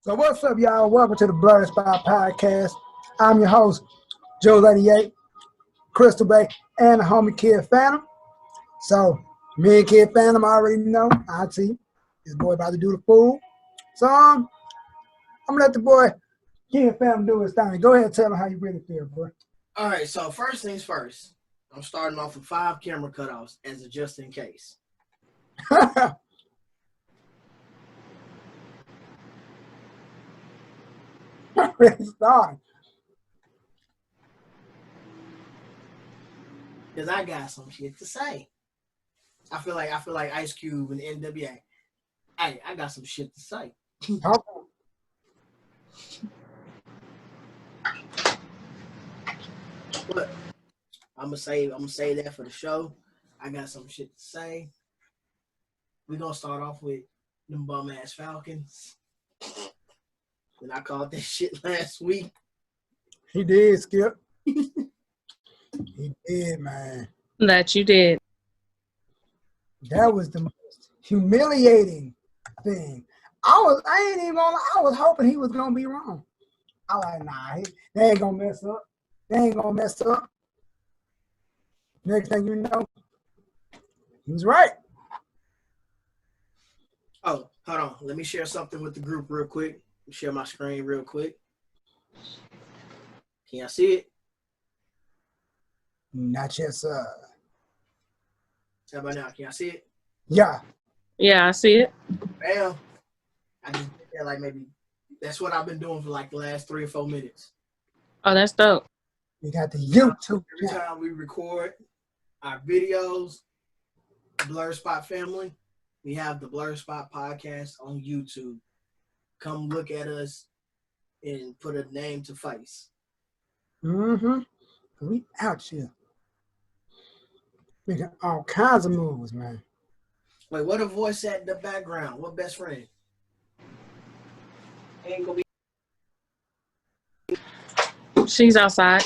So what's up, y'all? Welcome to the Blerdspot Podcast. I'm your host, JunesEightyEight, Crystal Bay, and the homie Kid Fantum. So me and Kid Fantum already know. I see this boy about to do the fool. So I'm gonna let the boy Kid Fantum do his thing. Go ahead and tell him how you really feel, boy. All right. So first things first. I'm starting off with 5 camera cutoffs as a just in case. Starting. Because I got some shit to say. I feel like Ice Cube and NWA. Hey, I got some shit to say. But I'm gonna say that for the show. I got some shit to say. We're gonna start off with them bum ass Falcons. And I called that shit last week. He did, Skip. He did, man. That you did. That was the most humiliating thing. I was hoping he was gonna be wrong. I like, nah, they ain't gonna mess up. They ain't gonna mess up. Next thing you know, he was right. Oh, hold on. Let me share something with the group real quick. Share my screen real quick. Can y'all see it? Not yet, sir. How about now? Can y'all see it? Yeah. Yeah, I see it. Bam. I just did that like maybe. That's what I've been doing for like the last 3 or 4 minutes. Oh, that's dope. We got the YouTube. Every time we record our videos, Blerdspot family, we have the Blerdspot Podcast on YouTube. Come look at us and put a name to face. Mm-hmm. We out here. Making all kinds of moves, man. Wait, what a voice at the background? What best friend? Ain't gonna be. She's outside.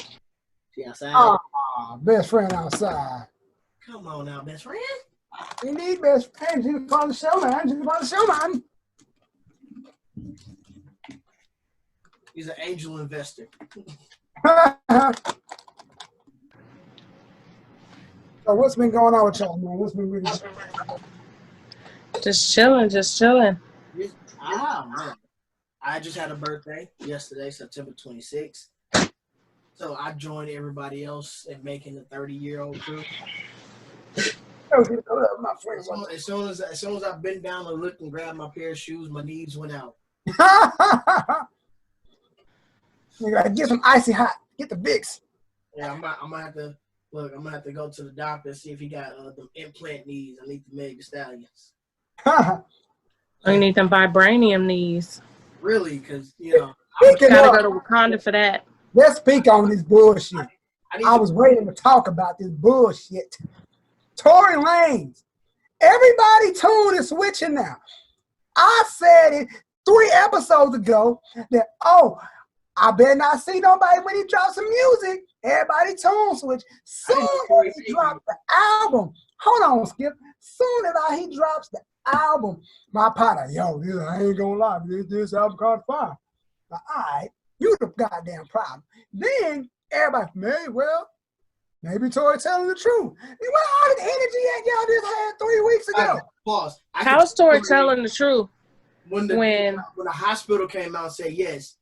She outside. Oh, best friend outside. Come on now, best friend. We need best friend. She's part of the show, man. She's part of the show, man. He's an angel investor. So what's been going on with y'all, man? What's been really Just chilling. Man. I just had a birthday yesterday, September 26th. So I joined everybody else in making the 30-year-old crew. As soon as I bent down and looked and grabbed my pair of shoes, my knees went out. You gotta get some icy hot. Get the Vicks. Yeah, I'm gonna have to look. I'm gonna have to go to the doctor and see if he got the implant knees. I need to make the stallions. You need them vibranium knees. Really, because gotta go to Wakanda for that. Let's speak on this bullshit. I was waiting to talk about this bullshit. Tory Lanez. Everybody tune is switching now. I said it 3 episodes ago that, I better not see nobody when he drops some music. Everybody tune switch. Soon as he drops the album. Hold on, Skip. Soon as he drops the album, my partner, I ain't gonna lie, this album called fire. All right, you the goddamn problem. Then everybody, maybe Tory telling the truth. Where all the energy that y'all just had 3 weeks ago? Pause. How's Tory telling the truth? When the hospital came out and said yes,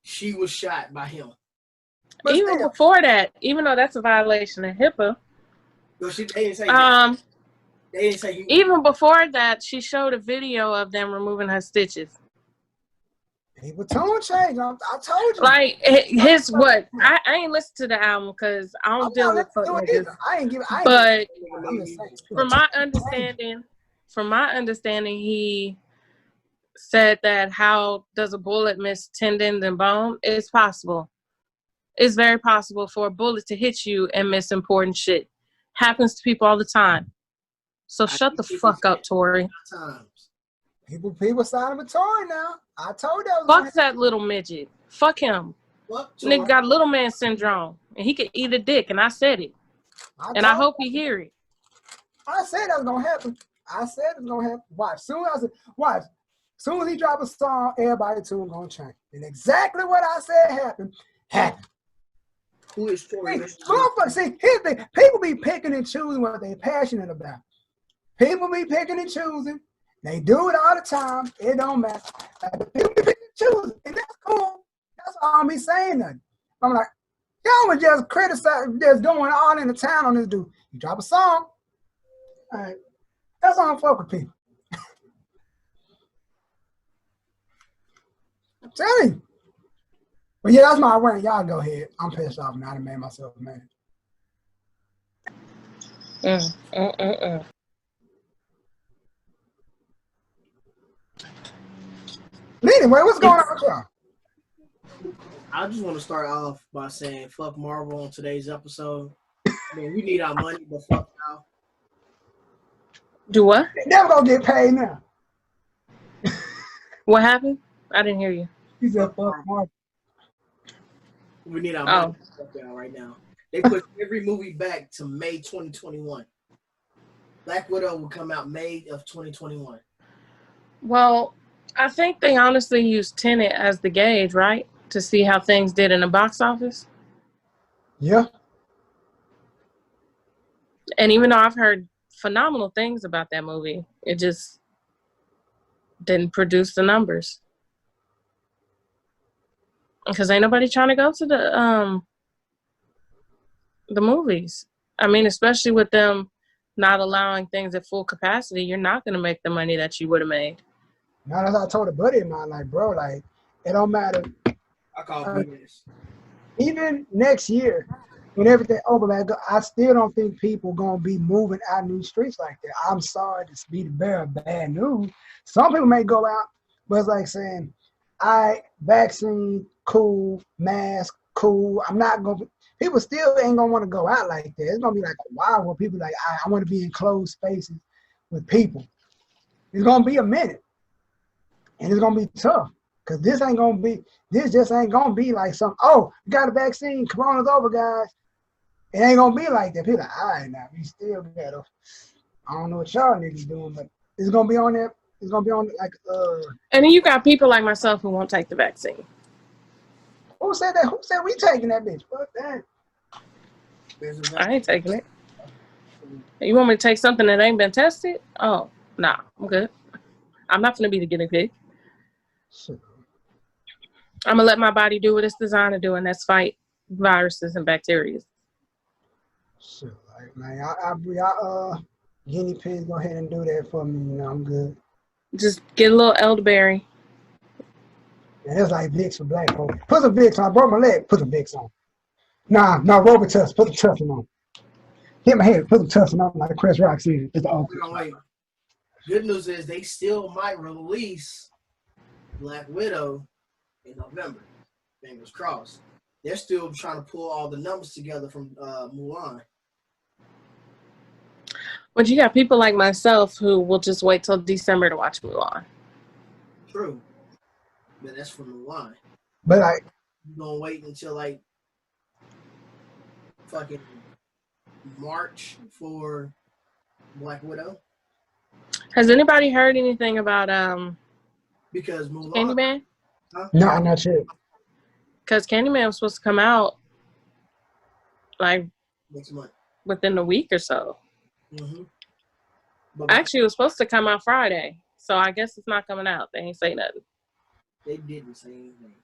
she was shot by him. But even before that, even though that's a violation of HIPAA. They didn't say they didn't say even before that, she showed a video of them removing her stitches. People tone change. I told you. Like his what? I ain't listened to the album because I don't deal with fuck niggas. But from my understanding, he said that how does a bullet miss tendons and bone? It's possible. It's very possible for a bullet to hit you and miss important shit. Happens to people all the time. So shut the fuck up, Tory. People signing with Tory now. I told you. Fuck that little midget. Fuck him. Nigga got little man syndrome. And he could eat a dick. And I said it. I hope he hear it. I said that was going to happen. Watch. Soon as watch. As soon as he drop a song, everybody tune gonna change. And exactly what I said happened. Who is Tory Lanez? See, here's the thing. People be picking and choosing what they're passionate about. People be picking and choosing. They do it all the time. It don't matter. People be picking and choosing, and that's cool. That's all I'm be saying nothing. I'm like, y'all was just criticizing, just going all in the town on this dude. You drop a song. All right. That's all I'm fuck with people. I'm telling you. But yeah, that's my rant. Y'all go ahead. I'm pissed off now. I done made myself mad. Anyway, what's going on with y'all? I just want to start off by saying fuck Marvel on today's episode. I mean, we need our money, but fuck y'all. Do what? They never gonna get paid now. What happened? I didn't hear you. He said fuck Marvel. We need our money. Fuck y'all right now. They pushed every movie back to May 2021. Black Widow will come out May of 2021. Well, I think they honestly used Tenet as the gauge, right? To see how things did in the box office. Yeah. And even though I've heard phenomenal things about that movie, it just didn't produce the numbers. Because ain't nobody trying to go to the movies. I mean, especially with them not allowing things at full capacity, you're not going to make the money that you would have made. Now, as I told a buddy of mine, like, bro, like, it don't matter. I call this. Even next year, when everything over, like, I still don't think people going to be moving out in these streets like that. I'm sorry to be the bearer of bad news. Some people may go out, but it's like saying, vaccine, cool, mask, cool. I'm not going to, people still ain't going to want to go out like that. It's going to be like a while where people like, I want to be in closed spaces with people. It's going to be a minute. And it's going to be tough. Because this just ain't going to be like some, oh, we got a vaccine, corona's over, guys. It ain't going to be like that. People are like, all right, now, we still got to, I don't know what y'all niggas doing, but it's going to be on there. It's going to be on, like, And then you got people like myself who won't take the vaccine. Who said that? Who said we taking that bitch? Fuck that. I ain't taking it. You want me to take something that ain't been tested? Oh, nah, I'm good. I'm not going to be the guinea pig. Shit. I'm going to let my body do what it's designed to do, and that's fight viruses and bacteria. Shit, like, man, y'all guinea pigs, go ahead and do that for me. You know, I'm good. Just get a little elderberry. Yeah, that's like Vicks for black folks. Put some Vicks on. I broke my leg. Put some Vicks on. Nah, Robitussin. Put the Tussin on. Hit my head. Put the Tussin on like Chris Rock said. It's the old. Good news is they still might release Black Widow in November. Fingers crossed. They're still trying to pull all the numbers together from Mulan. But you got people like myself who will just wait till December to watch Mulan. True. But that's for Mulan. But like, you gonna wait until like fucking March for Black Widow? Has anybody heard anything about because Mulan? Candyman? Huh? No, I'm not sure. Because Candyman was supposed to come out like next month, within a week or so. Mm-hmm. Actually, it was supposed to come out Friday, so I guess it's not coming out. They ain't say nothing. They didn't say anything.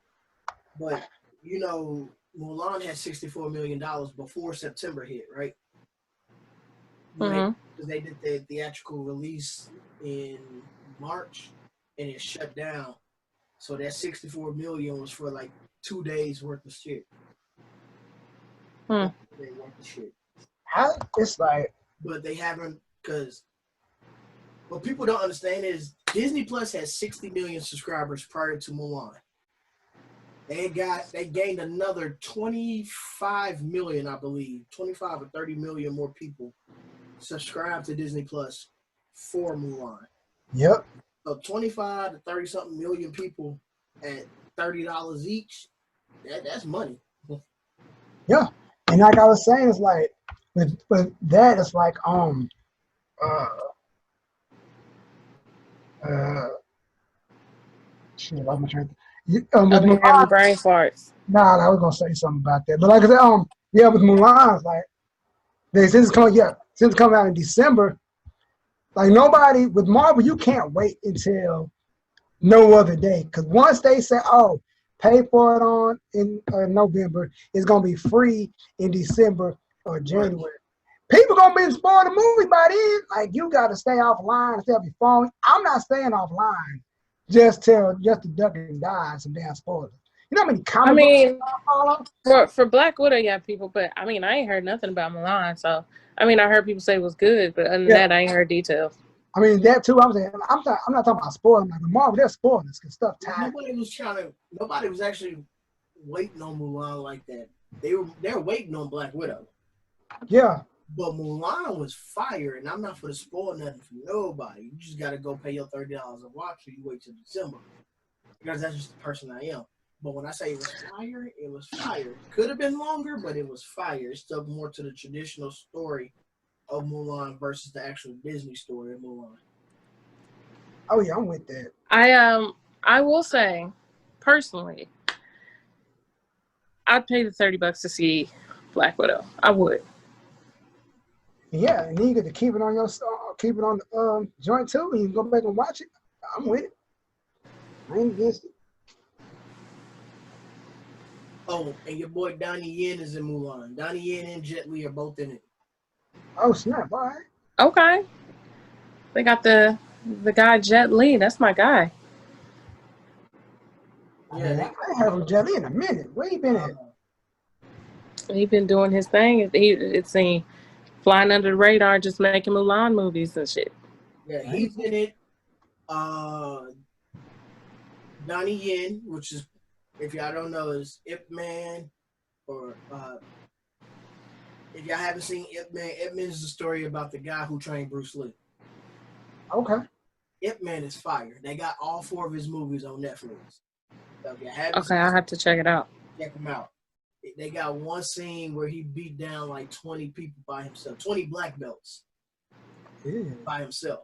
But, you know, Mulan had $64 million before September hit, right? Mm-hmm. Because they did the theatrical release in March, and it shut down. So that $64 million was for like 2 days worth of shit. Worth of shit. It's like, but they haven't, because what people don't understand is Disney Plus has 60 million subscribers prior to Mulan. They gained another 25 million, I believe, 25 or 30 million more people subscribe to Disney Plus for Mulan. Yep. So 25 to 30 something million people at $30 each. That's money. Yeah. And like I was saying, it's like with that, it's like Shit, I'm trying to. With Over here having Mulan, brain farts. nah, I was gonna say something about that, but like I said, yeah, with Mulan, like since it's coming out in December, like nobody with Marvel, you can't wait until no other day, because once they say, oh, pay for it in November, it's gonna be free in December or January. People gonna be spoiled the movie by then. Like you gotta stay offline, stay off your phone. I'm not staying offline just to duck and die some damn spoilers. You know how many comic books I follow? For Black Widow, yeah, people, but I mean, I ain't heard nothing about Milan, so I mean, I heard people say it was good, but other than that, I ain't heard details. I mean that too. I'm saying I'm not talking about spoiling. Like Marvel, they're spoilers because stuff tied. Nobody was actually waiting on Mulan like that. They're waiting on Black Widow. Yeah. But Mulan was fire, and I'm not for to spoil nothing for nobody. You just gotta go pay your $30 a watch, or you wait till December, because that's just the person I am. But when I say it was fire, it was fire. Could have been longer, but it was fire. It stuck more to the traditional story of Mulan versus the actual Disney story of Mulan. Oh yeah, I'm with that. I will say, personally, I'd pay the $30 to see Black Widow. I would. Yeah, and then you get to keep it on the joint too, and you can go back and watch it. I'm with it. I ain't against it. Oh, and your boy Donnie Yen is in Mulan. Donnie Yen and Jet Li are both in it. Oh snap! All right. Okay. They got the guy Jet Li. That's my guy. Yeah, I ain't heard from Jet Li in a minute. Where you been at? He been doing his thing. It's flying under the radar, just making Mulan movies and shit. Yeah, he's in it. Donnie Yen, which is, if y'all don't know, is Ip Man, or if y'all haven't seen Ip Man is the story about the guy who trained Bruce Lee. Okay. Ip Man is fire. They got all 4 of his movies on Netflix. So if you haven't Okay, I have to check it out. check them out. They got one scene where he beat down like 20 people by himself, 20 black belts by himself.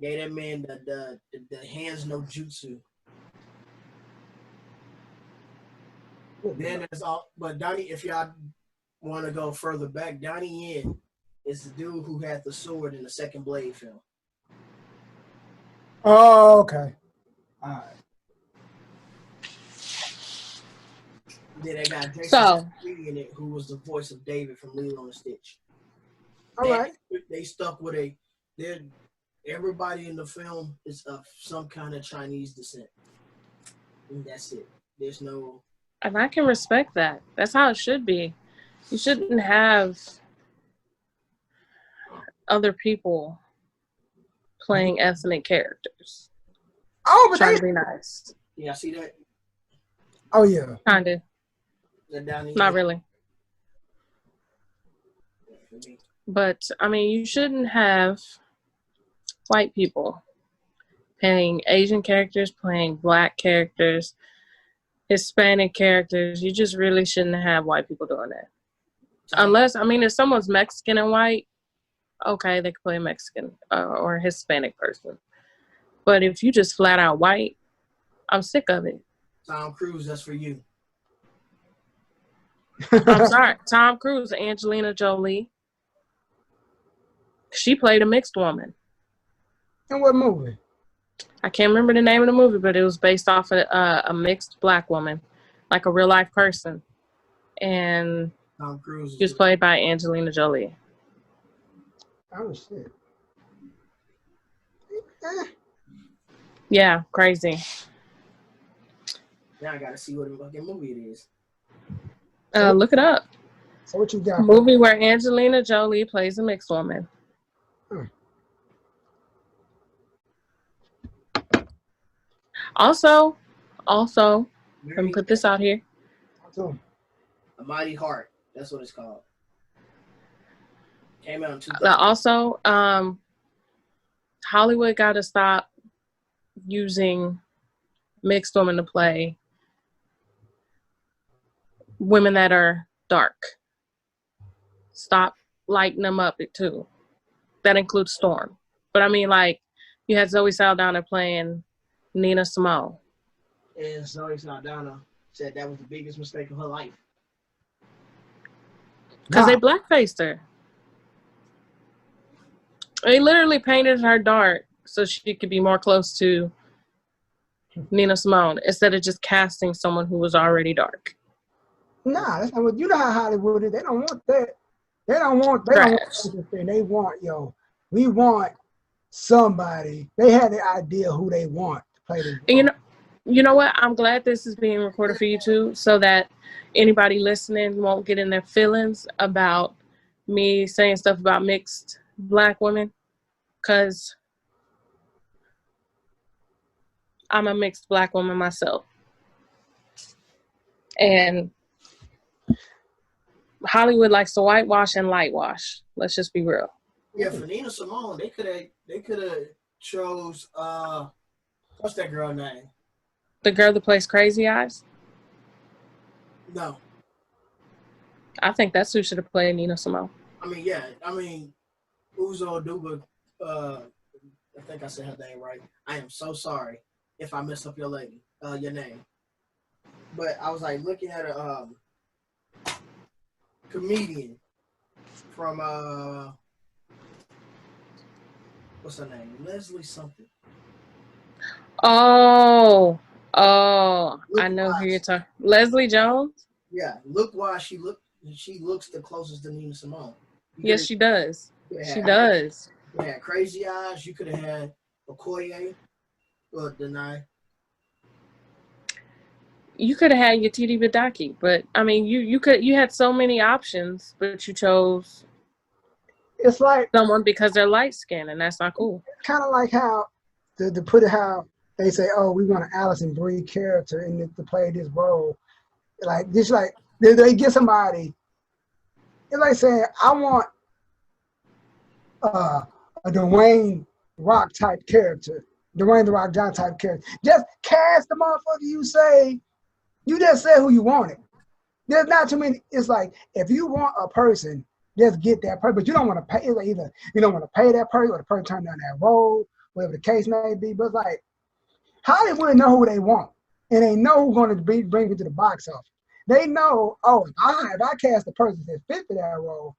Gave that man the hands no jutsu. Then there's all, but Donnie, if y'all want to go further back, Donnie Yen is the dude who had the sword in the second Blade film. Oh, okay. All right. Then they got Jason in it, who was the voice of David from Lilo and Stitch. All right. They stuck with everybody in the film is of some kind of Chinese descent. And that's it. There's no. And I can respect that. That's how it should be. You shouldn't have other people playing ethnic characters. Oh, but trying to be nice. Yeah, see that? Oh yeah. Kinda. Not really. But I mean, you shouldn't have white people playing Asian characters, playing black characters, Hispanic characters. You just really shouldn't have white people doing that. Unless, I mean, if someone's Mexican and white, okay, they could play a Mexican or a Hispanic person. But if you just flat out white, I'm sick of it. Tom Cruise, that's for you. I'm sorry. Tom Cruise, Angelina Jolie. She played a mixed woman. In what movie? I can't remember the name of the movie, but it was based off of a mixed black woman, like a real life person. And Tom Cruise she was played by Angelina Jolie. Oh shit. Yeah, crazy. Now I gotta see what fucking movie it is. Look it up. So what you got? A movie where Angelina Jolie plays a mixed woman. Also, let me put this out here. A Mighty Heart. That's what it's called. Came out in 2000. Also, Hollywood got to stop using mixed women to play women that are dark. Stop lighting them up too. That includes Storm. But I mean, like, you had Zoe Saldana playing Nina Simone. And Zoe Saldana said that was the biggest mistake of her life. Because Nah, they blackfaced her. They literally painted her dark so she could be more close to Nina Simone instead of just casting someone who was already dark. nah, that's not what you know how Hollywood is. They don't want that. They don't want Trash. this thing. They want, we want somebody. They have the idea who they want to play this role. You know what? I'm glad this is being recorded for you too, so that anybody listening won't get in their feelings about me saying stuff about mixed black women, because I'm a mixed black woman myself. And Hollywood likes to whitewash and lightwash. Let's just be real. Yeah, for Nina Simone, they could have chose what's that girl name? The girl that plays Crazy Eyes, No. I think that's who should have played Nina Simone. I mean, yeah. I mean, Uzo Aduba, I think I said her name right. I am so sorry if I messed up your name. But I was like looking at a comedian from what's her name? Leslie something. Oh, I know who you're talking. Leslie Jones? Yeah, look why she looks the closest to Nina Simone. Yes, she does. She does. You had Crazy Eyes. You could have had Okoye or Denai. You could have had your Titi Badaki, but I mean, you had so many options, but you chose It's like someone because they're light skinned, and that's not cool. kind of like how to put it how they say, oh, we want an Alison Brie character to play this role. Like this, like they get somebody. It's like saying, I want a Dwayne Rock type character, Dwayne the Rock John type character. Just cast the motherfucker. You just said who you wanted. There's not too many. It's like if you want a person, just get that person. But you don't want to pay either. You don't want to pay that person or the person turn down that role, whatever the case may be. But it's like Hollywood know who they want, and they know who's going to bring it to the box office. They know, oh, if I cast a person that fit for that role,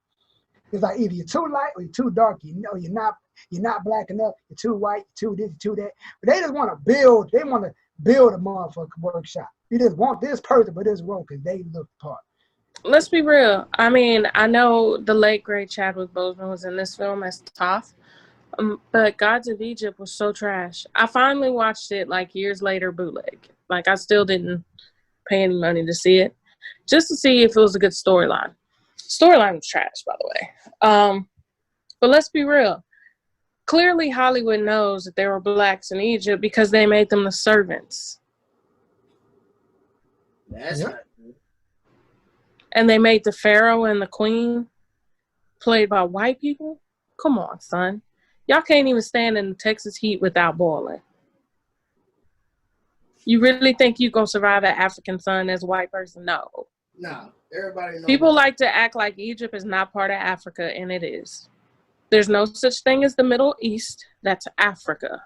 it's like either you're too light or you're too dark. You know you're not black enough. You're too white. You're too this. You're too that. But they just want to build. They want to build a motherfucking workshop. You just want this person for this role because they look the part. Let's be real. I mean, I know the late great Chadwick Boseman was in this film as Toph, but Gods of Egypt was so trash. I finally watched it like years later, bootleg. Like I still didn't pay any money to see it, just to see if it was a good storyline. Storyline was trash, by the way. But let's be real. Clearly, Hollywood knows that there were blacks in Egypt because they made them the servants. That's not good. And they made the pharaoh and the queen played by white people. Come on, son. Y'all can't even stand in the Texas heat without boiling. You really think you gonna survive an African sun as a white person? No. No, everybody knows. People like to act like Egypt is not part of Africa, and it is. There's no such thing as the Middle East. That's Africa.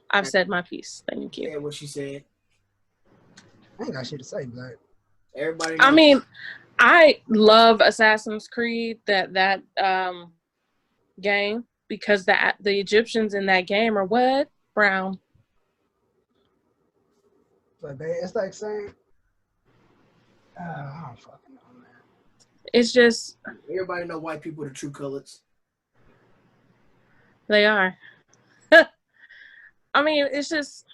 I've said my piece. Thank you. Yeah, what she said. I ain't got shit to say, Black. Everybody knows. I mean, I love Assassin's Creed, that game, because the Egyptians in that game are what? Brown. But it's like saying, I don't fucking know, man. It's just, Everybody know white people are the true colors. they are. I mean, it's just,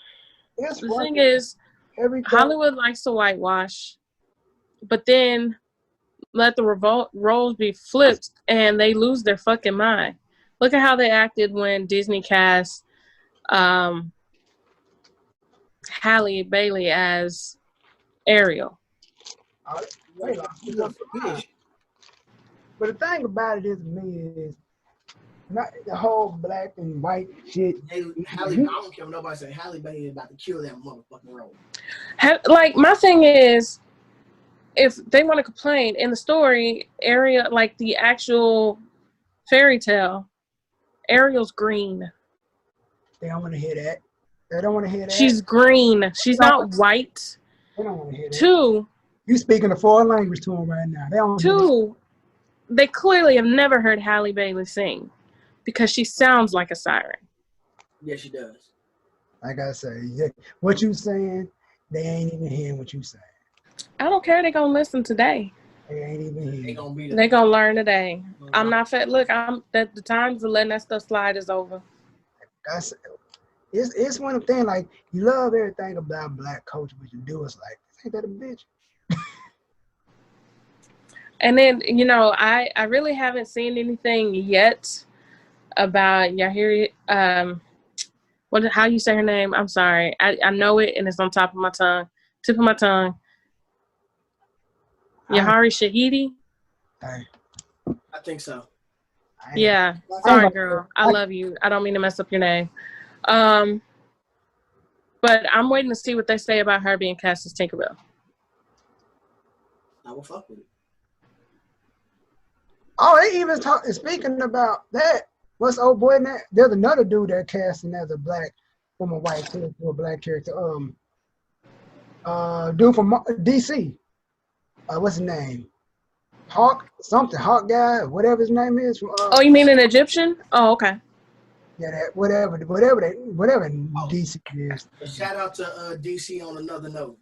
It's the funny. thing is, Everything. Hollywood likes to whitewash, but then let the roles be flipped and they lose their fucking mind. Look at how they acted when Disney cast Halle Bailey as Ariel. They lost their fucking mind. But the thing about it is, to me, is not the whole black and white shit. I don't care what nobody say. Halle Bailey is about to kill that motherfucking role. Like, my thing is, if they want to complain in the story, Ariel, like the actual fairy tale, Ariel's green. They don't want to hear that. They don't want to hear that. She's green. She's not white. They don't want to hear that. Two. You speaking a foreign language to them right now. They don't. Two. They clearly have never heard Halle Bailey sing because she sounds like a siren. Yeah, she does. Like I say, what you saying, they ain't even hearing what you saying. I don't care. They're going to listen today. They ain't even hearing. They gonna be there. They're going to learn today. I'm not fat. Look, the times of letting that stuff slide is over. It's one of the things, like, you love everything about black culture, but you do it's like, ain't that a bitch? And then, you know, I really haven't seen anything yet about Yahiri. How you say her name? I'm sorry. I know it, and it's on tip of my tongue. Yahari Shahidi. I think so. Yeah. Sorry, girl. I love you. I don't mean to mess up your name. But I'm waiting to see what they say about her being cast as Tinkerbell. I will fuck with it. Oh, they even speaking about that. What's old boy in that? There's another dude that casting as a black from a white character to a black character. Dude from DC. What's his name? Hawk guy, whatever his name is. Oh, you mean an Egyptian? Oh, okay. Yeah, that whatever DC is. Shout out to DC on another note.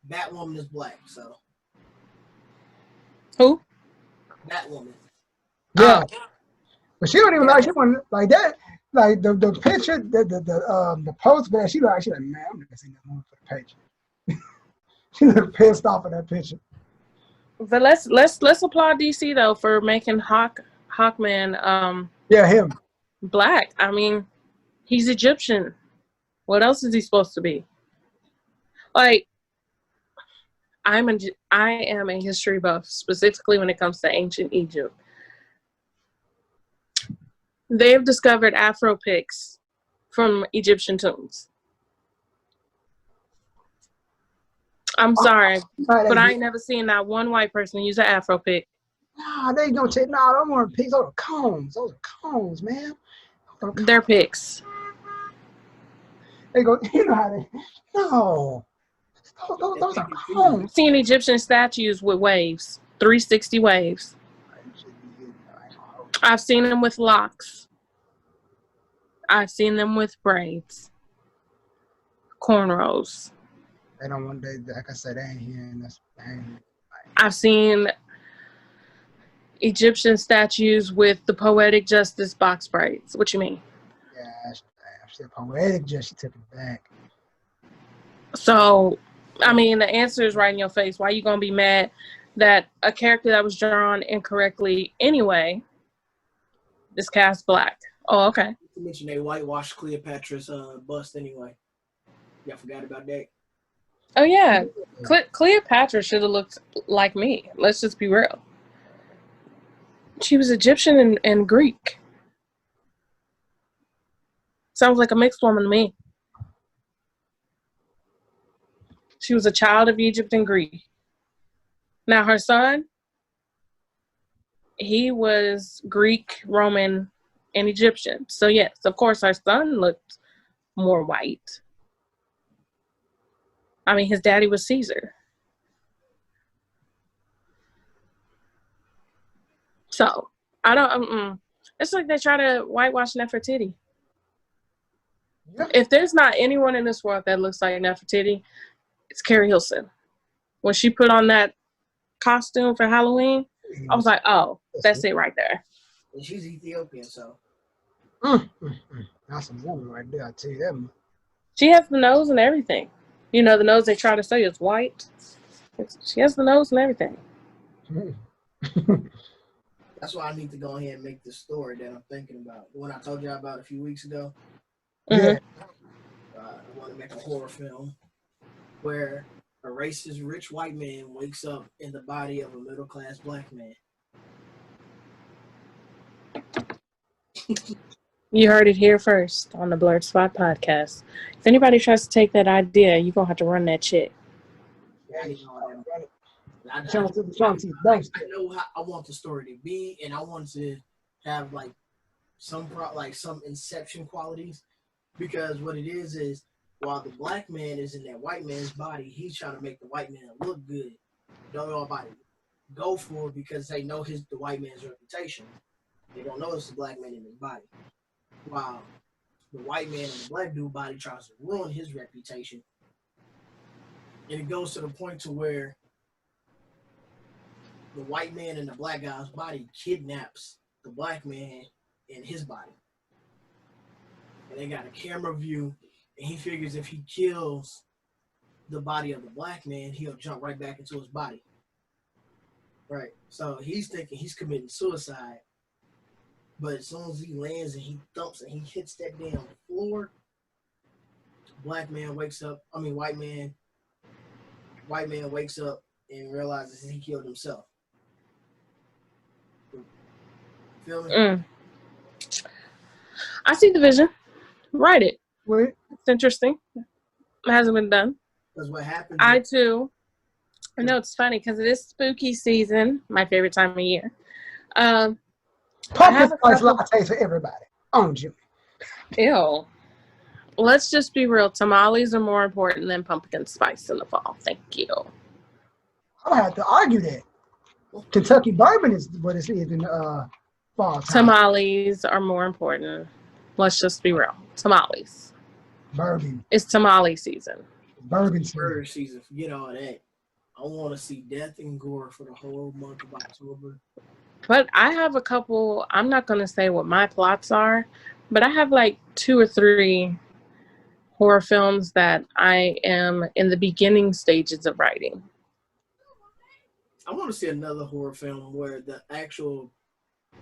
Batwoman is black, so. Who? Batwoman. Yeah, but she don't even like. She want like that. Like the picture, the post there. She like man, I'm not seeing that movie for the page. She look pissed off at that picture. But let's applaud DC though for making Hawkman him black. I mean, he's Egyptian. What else is he supposed to be? Like, I am a history buff, specifically when it comes to ancient Egypt. They've discovered Afro pics from Egyptian tombs. I'm sorry, but I ain't never seen that one white person use an Afro pic. Nah, they gonna take. Nah, I don't want pics. Those are combs. Those are combs, man. They're pics. They go. You know how they? No. Those are combs. I've seen Egyptian statues with waves, 360 waves. I've seen them with locks. I've seen them with braids, cornrows. They don't want. Like I said, they ain't hearing us. I've seen Egyptian statues with the poetic justice box braids. What you mean? Yeah, she said poetic justice. She took it back. So, I mean, the answer is right in your face. Why are you gonna be mad that a character that was drawn incorrectly anyway is cast black? Oh, okay. You mentioned they whitewashed Cleopatra's bust anyway. Y'all forgot about that? Oh, yeah. Cleopatra should have looked like me. Let's just be real. She was Egyptian and Greek. Sounds like a mixed woman to me. She was a child of Egypt and Greek. Now, her son, he was Greek, Roman, and Egyptian. So, yes, of course, her son looked more white. I mean, his daddy was Caesar. So, I don't, it's like they try to whitewash Nefertiti. Yeah. If there's not anyone in this world that looks like Nefertiti, it's Carrie Hilson. When she put on that costume for Halloween, I was like, oh, that's it right there. And she's Ethiopian, so. That's a woman right there, I tell you that. She has the nose and everything. You know, the nose they try to say is white. She has the nose and everything. That's why I need to go ahead and make this story that I'm thinking about. The one I told you about a few weeks ago. Yeah. I want to make a horror film where a racist rich white man wakes up in the body of a middle-class black man. You heard it here first on the Blerdspot Podcast. If anybody tries to take that idea, you're going to have to run that shit. I know how I want the story to be, and I want to have like some Inception qualities. Because what it is while the black man is in that white man's body, he's trying to make the white man look good. Don't nobody go for it because they know the white man's reputation. They don't know it's the black man in his body. While the white man in the black dude body tries to ruin his reputation. And it goes to the point to where the white man in the black guy's body kidnaps the black man in his body. And they got a camera view, and he figures if he kills the body of the black man, he'll jump right back into his body. Right. So he's thinking he's committing suicide. But as soon as he lands and he thumps and he hits that damn floor, white man wakes up and realizes he killed himself. Feel me? I see the vision. Write it. Wait. It's interesting. It hasn't been done. Because what happens... I know it's funny because it is spooky season, my favorite time of year. Pumpkin spice lattes for everybody. On Jimmy. Ew. Let's just be real. Tamales are more important than pumpkin spice in the fall. Thank you. I don't have to argue that. Kentucky bourbon is what it is in fall time. Tamales are more important. Let's just be real. Tamales. Bourbon. It's tamale season. Bourbon season. Forget all that. I want to see death and gore for the whole month of October. But I have a couple, I'm not going to say what my plots are, but I have like 2 or 3 horror films that I am in the beginning stages of writing. I want to see another horror film where the actual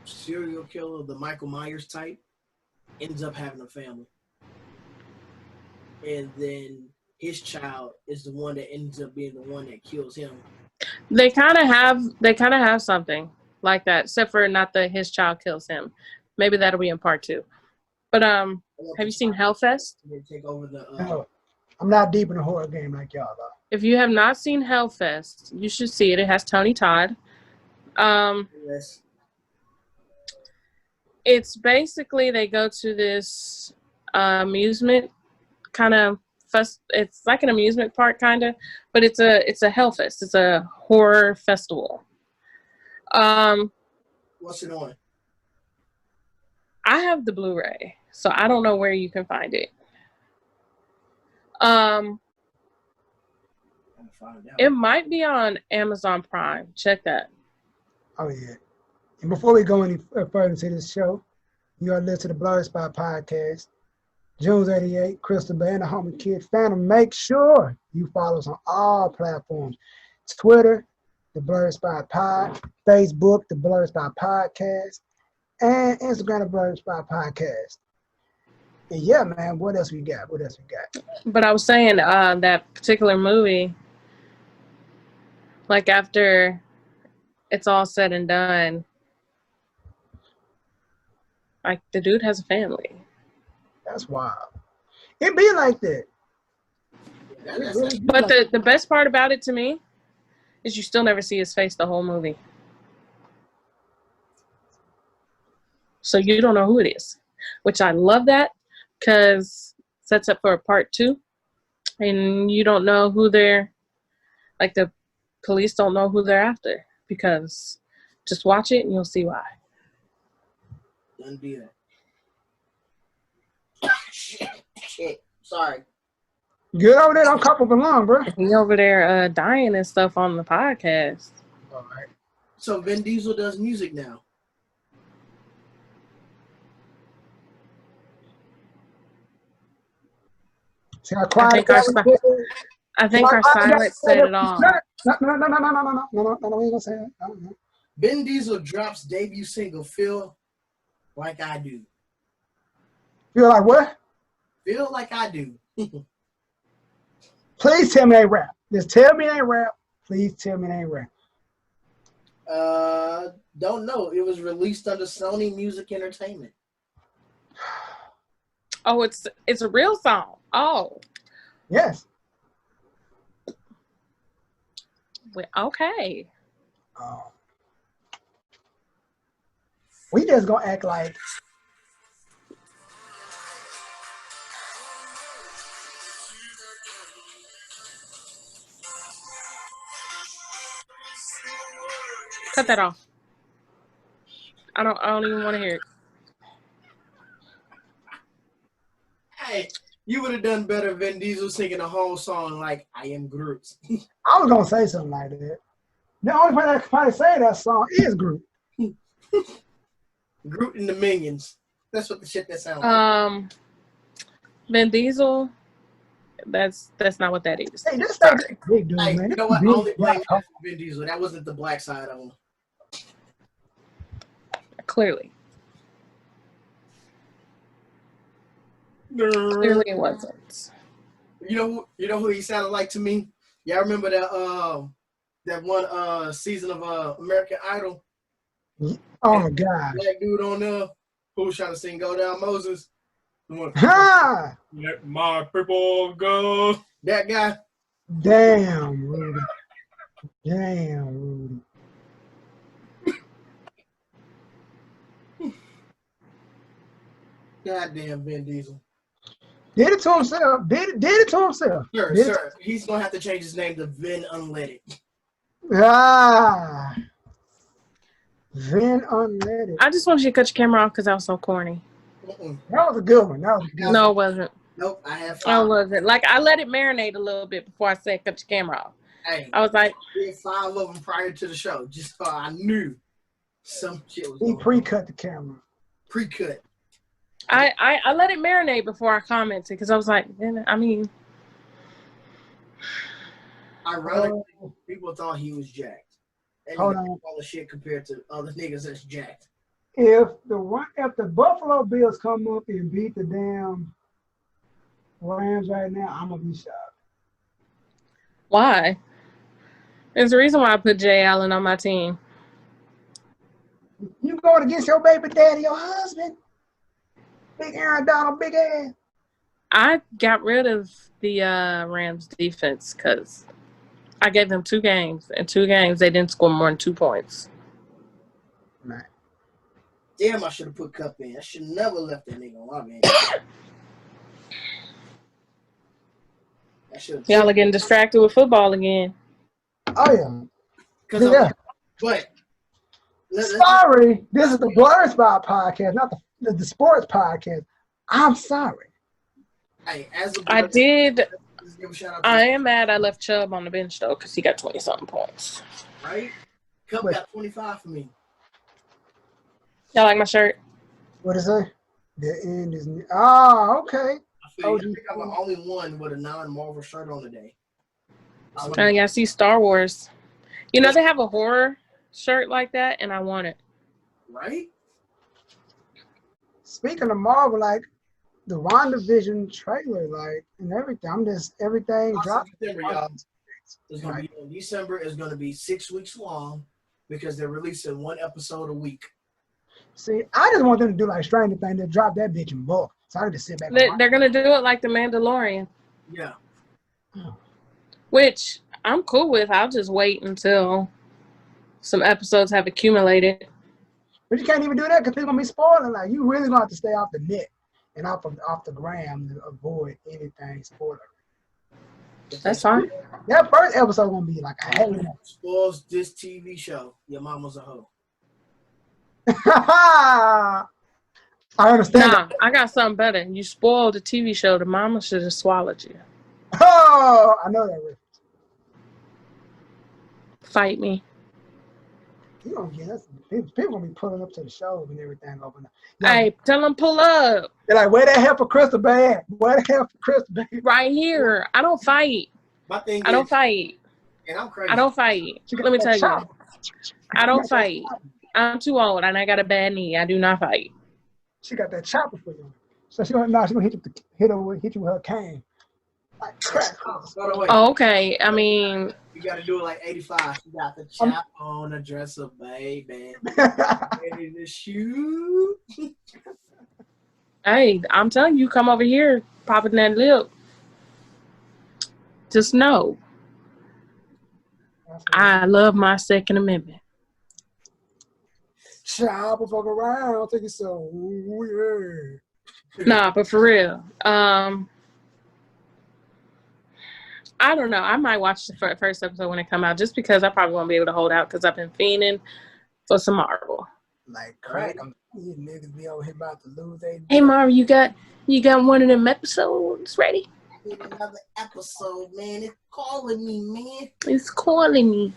serial killer, the Michael Myers type, ends up having a family. And then his child is the one that ends up being the one that kills him. They kind of have something like that, except for not that his child kills him. Maybe that'll be in part 2. But have you seen Hellfest? Take over no, I'm not deep in the horror game like y'all are. If you have not seen Hellfest, you should see it. It has Tony Todd. Yes. It's basically they go to this amusement kind of fest. It's like an amusement park kind of, but it's a Hellfest. It's a horror festival. What's it on? I have the Blu-ray, so I don't know where you can find it. It might be on Amazon Prime. Check that. Oh yeah. And before we go any further into this show, you are listening to the Blerdspot Podcast. JunesEightyEight, CrystalBae, and the homie Kid Fantum. Make sure you follow us on all platforms. Twitter, the Blerdspot Pod, Facebook, the Blerdspot Podcast, and Instagram, the Blerdspot Podcast. And yeah, man, what else we got? But I was saying that particular movie, like after it's all said and done, like the dude has a family. That's wild. It be like that. But the best part about it to me is you still never see his face the whole movie. So you don't know who it is, which I love that because it sets up for a part 2. And you don't know who they're, like the police don't know who they're after because just watch it and you'll see why. Don't do that. Shit. Sorry. Get over there. Don't couple along, bro. He over there dying and stuff on the podcast. All right. So Vin Diesel does music now. See how quiet I think our silence said it all. No, we ain't gonna say it. No. Vin Diesel drops debut single "Feel Like I Do." Feel like what? Feel like I do. Please tell me they rap. Just tell me they rap. Please tell me they rap. Don't know. It was released under Sony Music Entertainment. Oh, it's a real song. Oh. Yes. Well, okay. We just gonna act like Cut that off. I don't even want to hear it. Hey, you would have done better if Vin Diesel singing the whole song like I Am Groot. I was gonna say something like that. The only person that could probably say that song is Groot. Groot and the Minions. That's what the shit that sounds like. Vin Diesel. That's not what that is. Hey, just say that big dude, Hey, man. you know what? I only blame Vin Diesel. That wasn't the black side of him. Clearly it wasn't. You know who he sounded like to me? Y'all remember that one season of American Idol? Oh my God. Black dude on there who was trying to sing "Go Down Moses." The one, Ha! let my people go. That guy. Damn, Rudy. Damn, Rudy. Goddamn Vin Diesel. Did it to himself. Did it to himself. Sir. He's gonna have to change his name to Vin Unleaded. Ah. Vin Unleaded. I just want you to cut your camera off because that was so corny. Mm-mm. That was a good one. No, it wasn't. Nope, I have 5. No, it wasn't. Like, I let it marinate a little bit before I said cut your camera off. Hey, I was like, we had 5 of them prior to the show, just so I knew some shit was He going on. pre-cut the camera. Pre-cut. I let it marinate before I commented because I was like, I mean, Ironically, people thought he was jacked. And Hold he on. got all the shit compared to other niggas that's jacked. If the Buffalo Bills come up and beat the damn Rams right now, I'm gonna be shocked. why? There's a reason why I put Jay Allen on my team. You going against your baby daddy, your husband? Big Aaron Donald, big ass. I got rid of the Rams defense because I gave them 2 games. In 2 games, they didn't score more than 2 points. Right. Damn, I should have put Cup in. I should never left that nigga on my man. I should. Y'all are getting distracted with football again. Oh yeah. Because but Sorry, this is the Blerdspot Podcast, not the sports podcast. I'm sorry. Hey, as a I did. let's give a shout out to I am mad I left Chubb on the bench, though, because he got 20-something points. right? Cup got 25 for me. Y'all like my shirt? What is it? The end is near. Oh, okay. I think I'm the only one with a non-Marvel shirt on today. Yeah, I see Star Wars. You know, they have a horror shirt like that, and I want it. Right? Speaking of Marvel, like the WandaVision trailer, like and everything. Everything dropped. December, y'all. It's gonna be in December. It's gonna be 6 weeks long because they're releasing 1 episode a week. See, I just want them to do like Stranger Things, to drop that bitch in bulk, so I can just sit back. They're gonna do it like the Mandalorian. Yeah. Which I'm cool with. I'll just wait until some episodes have accumulated. But you can't even do that because people gonna be spoiling. Like you really gonna have to stay off the net and off the gram to avoid anything spoiler. That's fine. That first episode gonna be like a hell of Spoils this TV show. Your mama's a hoe. I understand. Nah, I got something better. You spoiled the TV show. The mama should have swallowed you. Oh, I know that reference. Fight me. You don't get us. People gonna be pulling up to the shows and everything over there. Hey, tell them pull up. They're like, where that hell for Crystal Bay? Where the hell for Crystal Bay? Right here. I don't fight. My thing I don't fight. And I'm crazy. I don't fight. Let me tell you. I don't fight. I'm too old and I got a bad knee. I do not fight. She got that chopper for you. So she's gonna hit you with her cane. Like crack. By the way, Oh, okay. I mean, you got to do it like 85. You got the chop on the dresser, baby. Ready to shoot. hey, I'm telling you, come over here, popping that lip. Just know, I love my Second Amendment. Chopper fuck around, take it so weird. Nah, but for real, I don't know. I might watch the first episode when it come out, just because I probably won't be able to hold out because I've been fiending for some Marvel. Like crack, these niggas be over here about to lose their. Hey Marvel, you got one of them episodes ready? Another episode, man. It's calling me, man. It's calling me.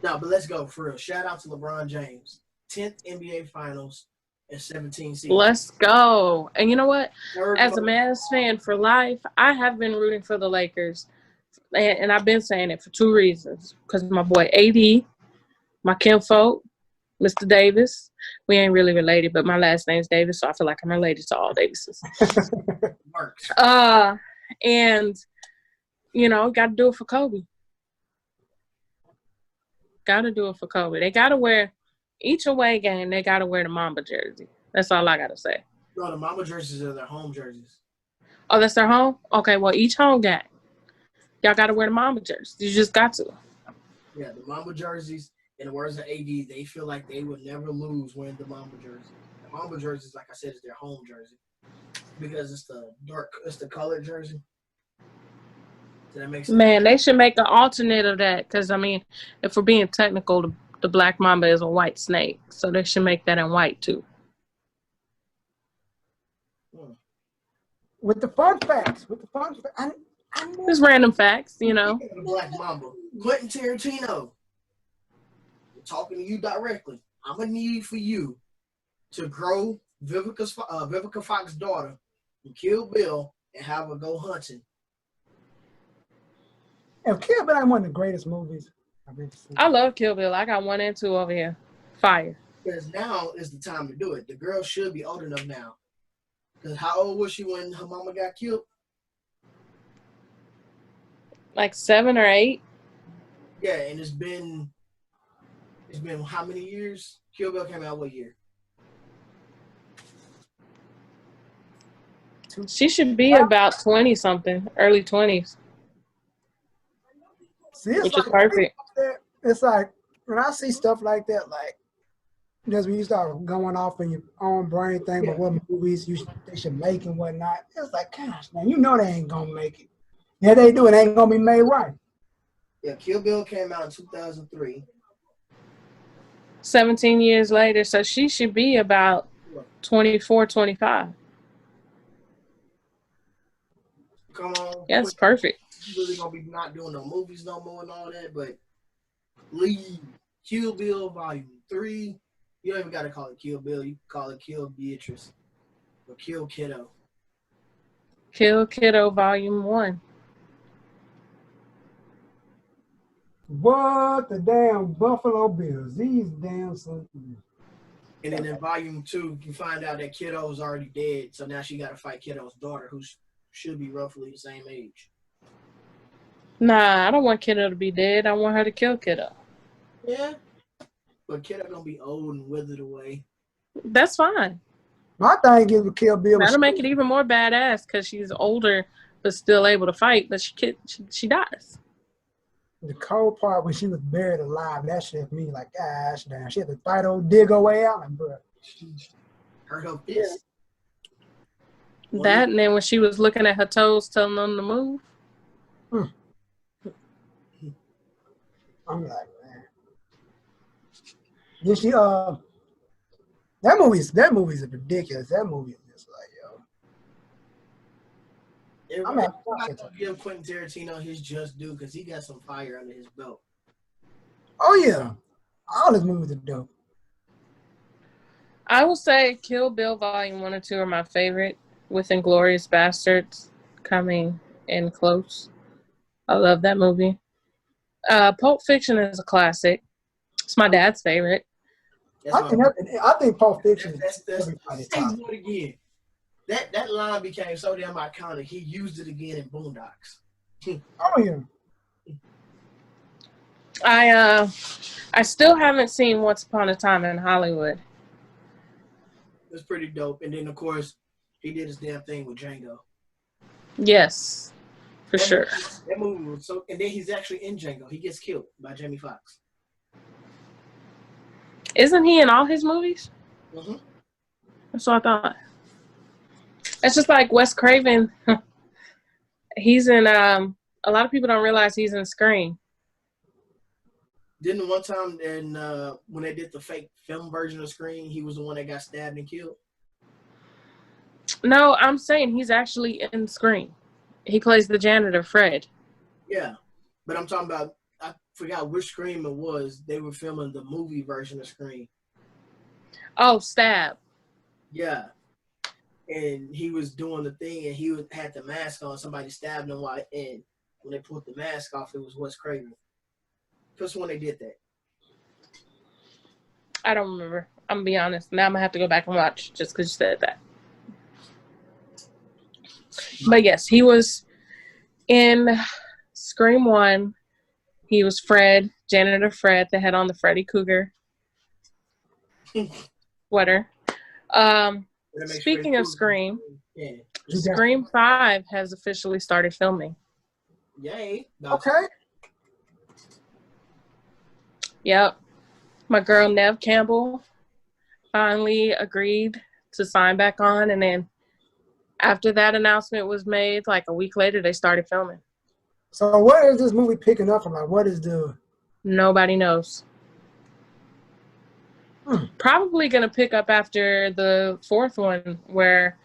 No, but let's go for real. Shout out to LeBron James, 10th NBA Finals and 17 seasons. Let's go. And you know what? Third As a most- Mavs fan for life, I have been rooting for the Lakers, and I've been saying it for two reasons. Because my boy AD, my kinfolk, Mr. Davis. We ain't really related, but my last name's Davis, so I feel like I'm related to all Davises. Works. And you know, got to do it for Kobe. Got to do it for Kobe. They got to wear each away game. They got to wear the Mamba jersey. That's all I got to say. No, the Mamba jerseys are their home jerseys. Oh, that's their home? Okay, well, each home game, y'all got to wear the Mamba jersey. You just got to. Yeah, the Mamba jerseys, in the words of AD, they feel like they would never lose wearing the Mamba jersey. The Mamba jerseys, like I said, is their home jersey because it's the colored jersey. Does that make sense? Man, they should make an alternate of that because, I mean, if we're being technical, the Black Mamba is a white snake. So they should make that in white, too. With the fun facts. Just random facts, you know. The Black Mamba. Quentin Tarantino, I'm talking to you directly. I'm going to need for you to grow Vivica Fox's daughter and Kill Bill and have her go hunting. And Kill Bill ain't one of the greatest movies I've ever seen. I love Kill Bill. I got 1 and 2 over here. Fire. Because now is the time to do it. The girl should be old enough now. Because how old was she when her mama got killed? Like 7 or 8. Yeah, and it's been how many years? Kill Bill came out what year? She should be about 20-something, early 20s. See, Which is perfect. It's like when I see stuff like that, like just when you start going off in your own brain thing about what movies they should make and whatnot. It's like, gosh, man, you know they ain't gonna make it. Yeah, they do. It ain't gonna be made right. Yeah, Kill Bill came out in 2003. 17 years later, so she should be about 24, 25. Come on. That's perfect. She's really gonna be not doing no movies no more and all that, but leave Kill Bill Volume 3. You don't even gotta call it Kill Bill. You can call it Kill Beatrice or Kill Kiddo. Kill Kiddo Volume 1. What the damn Buffalo Bills? These damn sons. And then in Volume 2, you find out that Kiddo's already dead, so now she gotta fight Kiddo's daughter, who should be roughly the same age. Nah, I don't want Kiddo to be dead. I want her to kill Kiddo. Yeah. But Kiddo gonna be old and withered away. That's fine. My thing is with Kill Bill. That'll make it even more badass because she's older but still able to fight, but she dies. The cold part when she was buried alive, that shit me like, gosh damn. She had to fight old Diggo way out, bro. Hurt her fist. That and then when she was looking at her toes telling them to move. I'm like, man. Then she that movie's ridiculous. That movie is just like, yo. I'm gonna give Quentin Tarantino his just due because he got some fire under his belt. Oh yeah. All his movies are dope. I will say Kill Bill Volume 1 and 2 are my favorite, with Inglourious Bastards coming in close. I love that movie. Pulp Fiction is a classic. It's my dad's favorite. I think Pulp Fiction that's again. That line became so damn iconic. He used it again in Boondocks. Oh yeah. I still haven't seen Once Upon a Time in Hollywood. It's pretty dope. And then of course he did his damn thing with Django. Yes, for sure. That movie was so. And then he's actually in Django. He gets killed by Jamie Foxx. Isn't he in all his movies? Mm-hmm. That's what I thought. It's just like Wes Craven. He's in. A lot of people don't realize he's in Scream. Didn't one time when they did the fake film version of Scream, he was the one that got stabbed and killed? No, I'm saying he's actually in Scream. He plays the janitor, Fred. Yeah, but I'm talking about, I forgot which Scream it was. They were filming the movie version of Scream. Oh, Stab. Yeah. And he was doing the thing, and he had the mask on. Somebody stabbed him, and when they pulled the mask off, it was Wes Craven. First one they did that. I don't remember. I'm gonna be honest. Now I'm gonna have to go back and watch just because you said that. But yes, he was in Scream 1. He was Fred, janitor Fred, that had on the Freddy Krueger sweater. Speaking of Scream, yeah. Scream 5 has officially started filming. Yay. Okay. Yep. My girl Nev Campbell finally agreed to sign back on, and then after that announcement was made, like a week later, they started filming. So what is this movie picking up from? Like, what is the... Nobody knows. Probably going to pick up after the 4th one, where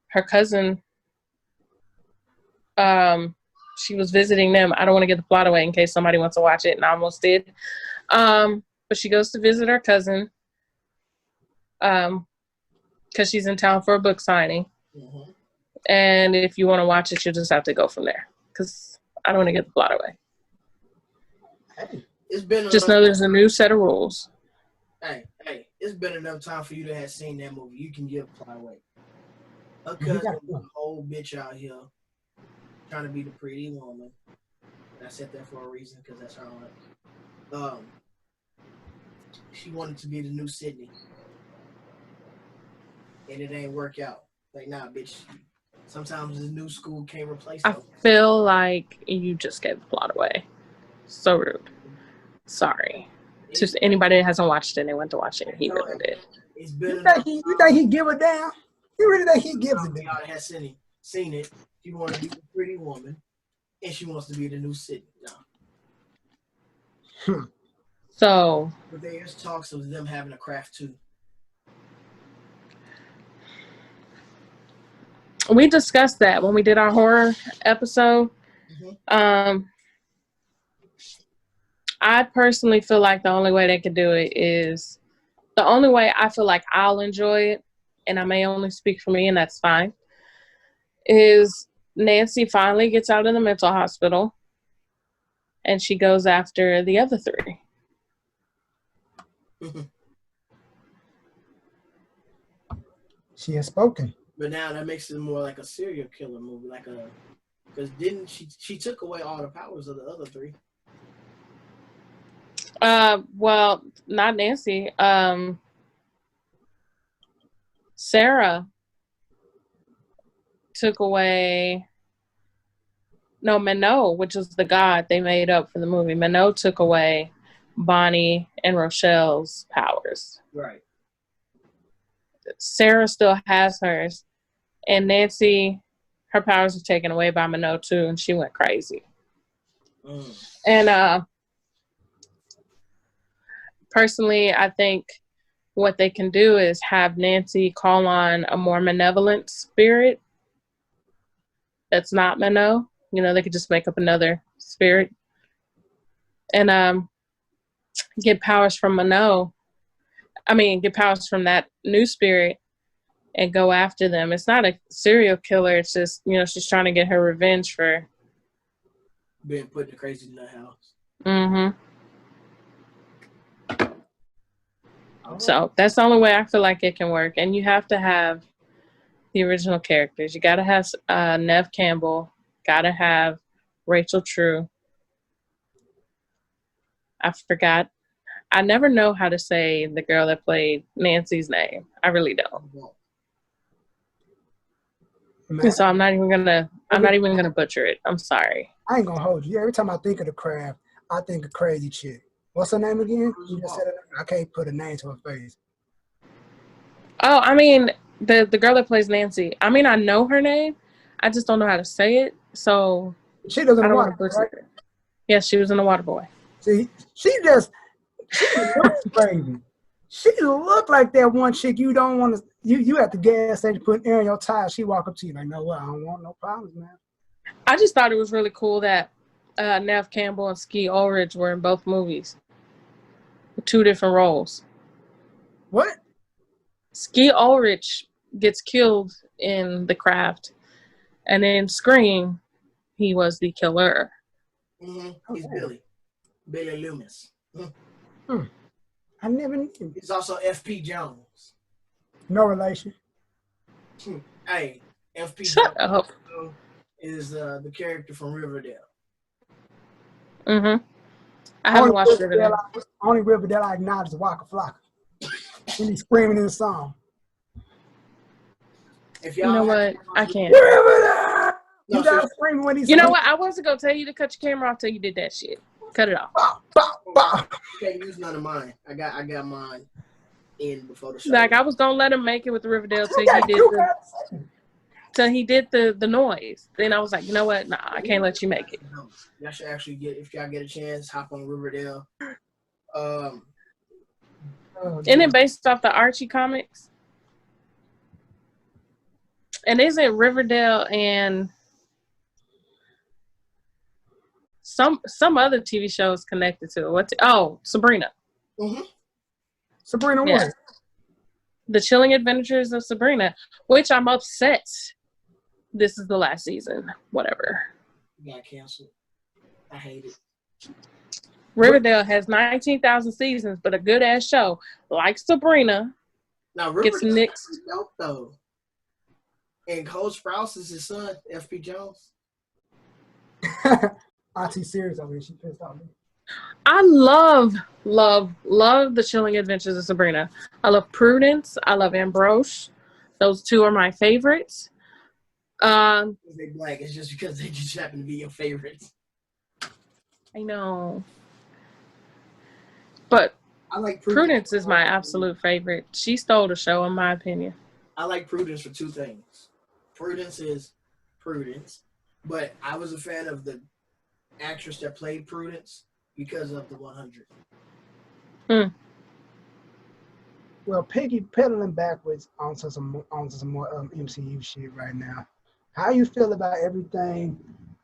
her cousin, she was visiting them. I don't want to get the plot away in case somebody wants to watch it, and I almost did. But she goes to visit her cousin because she's in town for a book signing. Mm-hmm. And if you want to watch it, you'll just have to go from there because I don't want to get the plot away. Hey, it's been just know there's a new set of rules. Hey, it's been enough time for you to have seen that movie. You can give plot away. Her cousin was a whole bitch out here trying to be the pretty woman. And I said that for a reason because that's her own. She wanted to be the new Sydney. And it ain't work out. Like, nah, bitch. Sometimes the new school can't replace them. I feel like you just gave the plot away. So rude. Sorry. Just anybody that hasn't watched it and went to watch it, he really did. It's been you think he give a damn? You really think he gives a damn? Y'all has seen it. She wants to be the pretty woman, and she wants to be the new Sydney. No. So. But there's talks of them having a craft too. We discussed that when we did our horror episode. Mm-hmm. I personally feel like the only way they could do it is the only way I feel like I'll enjoy it, and I may only speak for me, and that's fine, is Nancy finally gets out of the mental hospital and she goes after the other 3. She has spoken. But now that makes it more like a serial killer movie, because didn't she took away all the powers of the other 3? Well, not Nancy. Sarah took away. No, Minot, which was the god they made up for the movie. Minot took away Bonnie and Rochelle's powers. Right. Sarah still has hers, and Nancy, her powers were taken away by Minot too, and she went crazy. And personally, I think what they can do is have Nancy call on a more malevolent spirit that's not Minot. You know, they could just make up another spirit and get powers from Minot. I mean, get powers from that new spirit and go after them. It's not a serial killer. It's just, you know, she's trying to get her revenge for being put in the crazy nut house. Mm-hmm. So that's the only way I feel like it can work. And you have to have the original characters. You got to have Nev Campbell. Got to have Rachel True. I forgot. I never know how to say the girl that played Nancy's name. I really don't. So I'm not even gonna butcher it. I'm sorry. I ain't gonna hold you. Every time I think of the craft, I think of crazy chick. What's her name again? You just said it. I can't put a name to her face. Oh, I mean the girl that plays Nancy. I mean, I know her name. I just don't know how to say it. So She doesn't I don't want want to butcher it. Yes, she was in The Waterboy. See, she looks crazy. She looked like that one chick you don't want to. You at the gas station putting air in your tire. She walk up to you like, no, what? I don't want no problems, man. I just thought it was really cool that Nev Campbell and Ski Ulrich were in both movies with 2 different roles. What? Ski Ulrich gets killed in The Craft, and in Scream, he was the killer. Mm-hmm. He's Billy Loomis. I never knew. He's also F.P. Jones. No relation. Hey, F.P. Shut Jones up. is the character from Riverdale. Mm-hmm. I haven't watched Riverdale. Only Riverdale I acknowledge is Waka Flocka. And he's screaming in the song. If You know what? I can't. Riverdale! You gotta scream when he's You know what? I wasn't going to tell you to cut your camera off till you did that shit. Cut it off. Bow, bow, bow. You can't use none of mine. I got mine in before the show. Like, I was going to let him make it with Riverdale till he did the noise. Then I was like, you know what? Nah, I can't let you make it. Y'all should actually if y'all get a chance, hop on Riverdale. Isn't it based off the Archie comics? And isn't Riverdale and some other TV shows connected to it? Sabrina. Mm-hmm. Sabrina what? The Chilling Adventures of Sabrina, which I'm upset. This is the last season. Whatever. Got canceled. I hate it. Riverdale has 19,000 seasons, but a good ass show like Sabrina now gets nixed. Dope though. And Cole Sprouse is his son, F.P. Jones. Auntie serious over here. She pissed off me. I love the Chilling Adventures of Sabrina. I love Prudence. I love Ambrose. Those 2 are my favorites. They black. It's just because they just happen to be your favorites. I know. But I like Prudence is my absolute favorite. She stole the show, in my opinion. I like Prudence for 2 things. Prudence is Prudence, but I was a fan of the actress that played Prudence because of the 100. Well, Piggy pedaling backwards onto some more MCU shit right now. How you feel about everything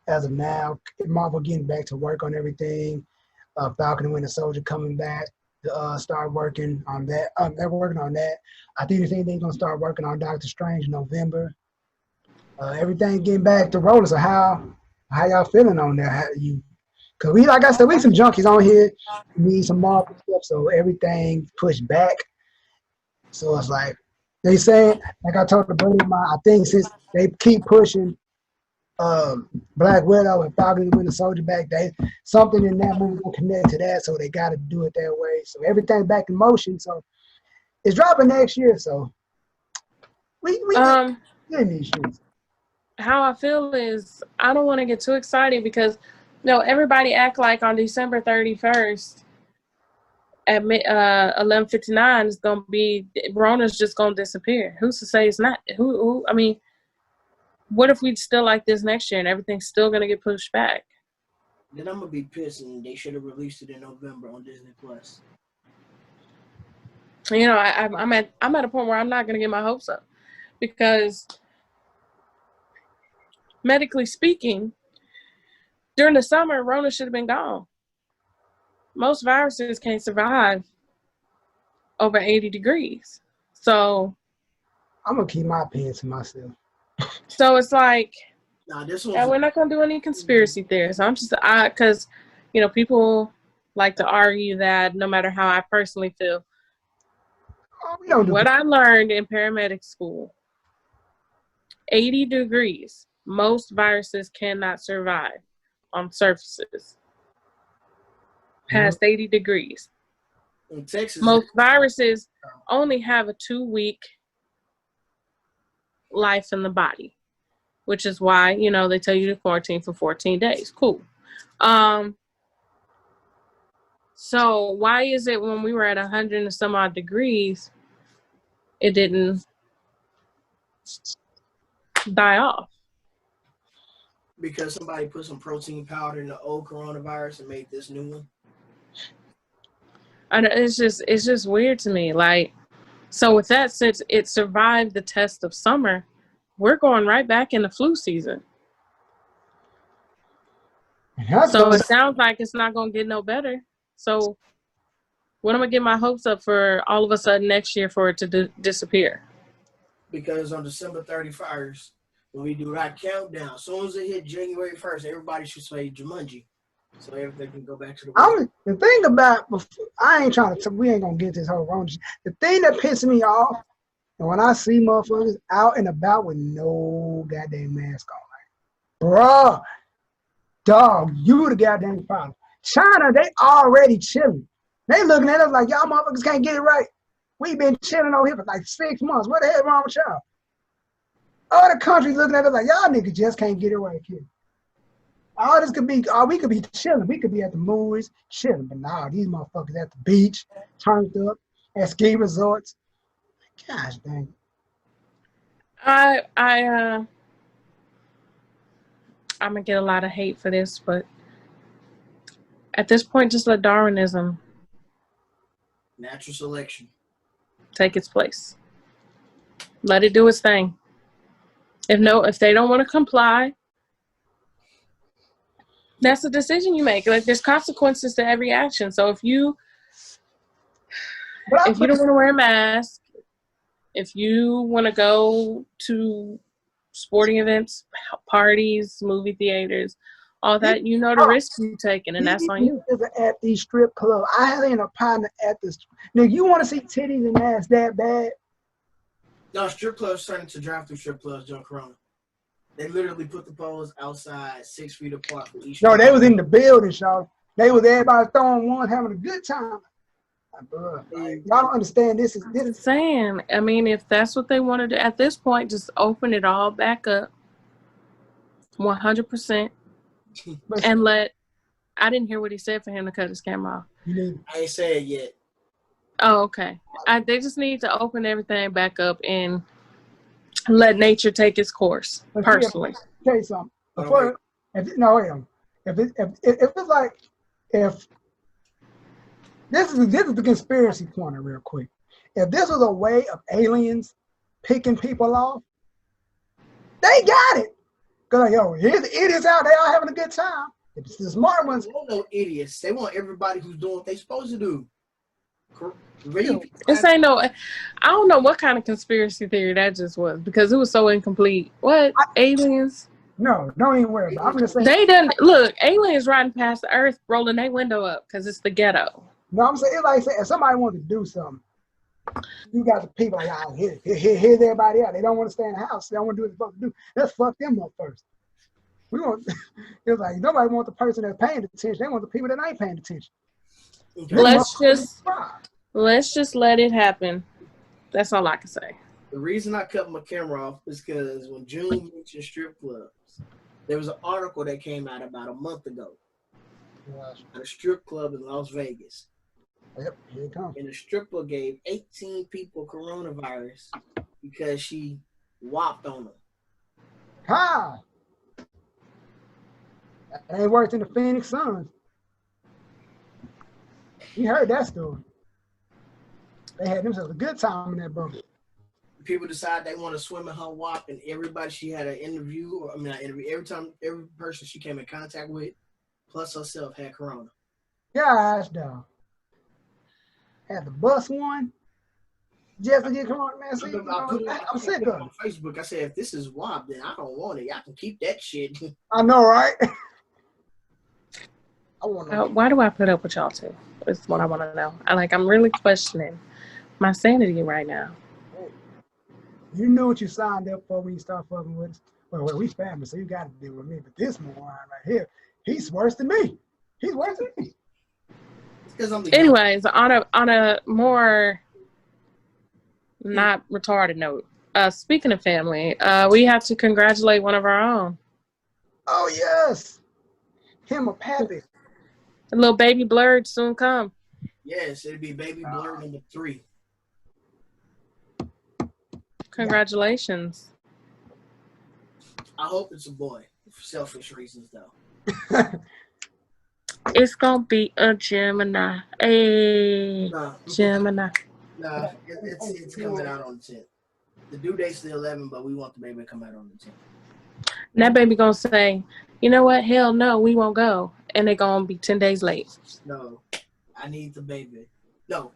as of now? Marvel getting back to work on everything. Falcon and Winter Soldier coming back to start working on that. They're working on that. I think they're going to start working on Doctor Strange in November. Everything getting back to rolling. So how y'all feeling on that? Because we, like I said, we some junkies on here. We need some Marvel stuff, so everything pushed back. So it's like they saying, like I told the buddy of mine, I think since they keep pushing Black Widow and Falcon and Winter Soldier back, something in that movie will connect to that, so they got to do it that way. So everything back in motion. So it's dropping next year. So we in these streets. How I feel is I don't want to get too excited because everybody act like on December 31st at 11:59 is gonna be Rona's just gonna disappear. Who's to say it's not? Who? I mean, what if we still like this next year and everything's still gonna get pushed back? Then I'm gonna be pissed, and they should have released it in November on Disney Plus. I'm at a point where I'm not gonna get my hopes up because medically speaking, during the summer, Rona should have been gone. Most viruses can't survive over 80 degrees. So I'm going to keep my opinion to myself. So it's like, this we're not going to do any conspiracy theories. Because, people like to argue that no matter how I personally feel, I learned in paramedic school, 80 degrees, most viruses cannot survive on surfaces past 80 degrees. In Texas, most viruses only have a 2-week life in the body, which is why, they tell you to quarantine for 14 days. Cool. So why is it when we were at 100 and some odd degrees, it didn't die off? Because somebody put some protein powder in the old coronavirus and made this new one. And it's just weird to me. Like, so with that, since it survived the test of summer, we're going right back into flu season. So it sounds like it's not going to get no better. So when am I get my hopes up for all of a sudden next year for it to disappear? Because on December 31st, when we do that countdown, as soon as it hit January 1st, everybody should say Jumanji. So everything can go back to the way. The thing about, I ain't trying to, we ain't going to get this whole wrong. The thing that pisses me off, and when I see motherfuckers out and about with no goddamn mask on, like, bruh, dog, you the goddamn problem. China, they already chilling. They looking at us like, y'all motherfuckers can't get it right. We been chilling over here for like 6 months. What the hell wrong with y'all? Other countries looking at us like, y'all niggas just can't get it right, kid. All this could be, we could be chilling. We could be at the movies, chilling. But nah, these motherfuckers at the beach, turned up, at ski resorts. Gosh dang. I'm gonna get a lot of hate for this, but at this point, just let Darwinism, Natural selection, take its place. Let it do its thing. If they don't want to comply, that's a decision you make. Like, there's consequences to every action. So if you don't want to wear a mask, if you want to go to sporting events, parties, movie theaters, all that, you know the risk you're taking, and that's on you. At these strip clubs, I had a partner at this. Now, you want to see titties and ass that bad? No, strip clubs turning to drive-through strip clubs during Corona. They literally put the poles outside 6 feet apart for each. No, they was in the building, y'all. They was everybody throwing one, having a good time. Y'all don't understand this is saying. I mean, if that's what they wanted to, at this point, just open it all back up 100%. And I didn't hear what he said for him to cut his camera off. I ain't said it yet. Oh, okay. They just need to open everything back up and let nature take its course, personally. Tell you something. This is the conspiracy corner real quick. If this was a way of aliens picking people off, they got it. Because, here's the idiots out there all having a good time. It's the smart ones. They don't know idiots. They want everybody who's doing what they're supposed to do. This ain't I don't know what kind of conspiracy theory that just was, because it was so incomplete. What? Aliens? No, don't even worry about it. I'm just saying. They done, look, aliens riding past the earth, rolling their window up because it's the ghetto. No, I'm saying, it's like saying, if somebody wants to do something, you got the people like, here's everybody out. They don't want to stay in the house. They don't want to do what they're supposed to do. Let's fuck them up first. It's like, nobody wants the person that's paying attention. They want the people that ain't paying attention. Let's just let it happen. That's all I can say. The reason I cut my camera off is because when June mentioned strip clubs, there was an article that came out about a month ago at a strip club in Las Vegas. Yep, here it comes. And the stripper gave 18 people coronavirus because she whopped on them. Ha! That ain't worse than the Phoenix Suns. You heard that story. They had themselves a good time in that boat. People decide they want to swim in her WAP, and everybody she had an interview, every person she came in contact with, plus herself, had corona. Gosh, dog. Had the bus one just to get corona, man. See, I'm sick of it. On Facebook, I said, if this is WAP, then I don't want it. Y'all can keep that shit. I know, right? I want to. Why do I put up with y'all two? It's what I want to know. I'm really questioning my sanity right now. You knew what you signed up for when you start fucking with us. Well, we family, so you got to deal with me. But this moron right here, he's worse than me. He's worse than me. Anyways, on a more not retarded note, speaking of family, we have to congratulate one of our own. Oh yes, him a pappy. A little baby Blerd soon come. Yes, it'll be baby Blerd number 3. Congratulations. I hope it's a boy, for selfish reasons, though. It's gonna be a Gemini. Hey, Nah, Gemini. nah, it's coming out on the 10th. The due date's the 11th, but we want the baby to come out on the 10th. And that baby gonna say, you know what? Hell no, we won't go. And they gonna be 10 days late. No, I need the baby. No,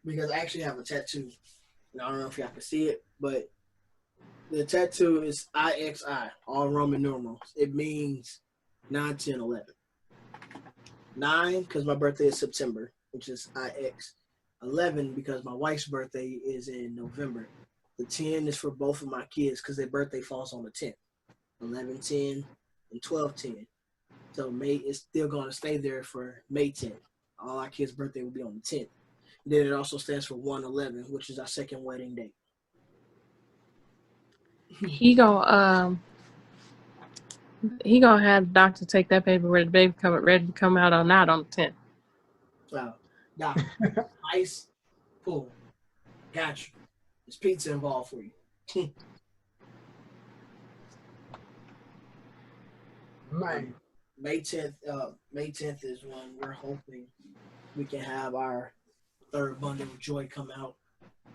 because I actually have a tattoo. And I don't know if y'all can see it, but the tattoo is IXI, all Roman numerals. It means 9, 10, 11. 9, because my birthday is September, which is IX. 11, because my wife's birthday is in November. The 10 is for both of my kids, because their birthday falls on the 10th. 11, 10, and 12, 10. So May is still going to stay there for May 10th. All our kids' birthday will be on the 10th. And then it also stands for 1/11, which is our second wedding date. He gonna have the doctor take that baby where the baby ready to come out or not on the 10th. So, Doc, ice, cool. Got you. There's pizza involved for you. Man. May 10th is when we're hoping we can have our third bundle of joy come out.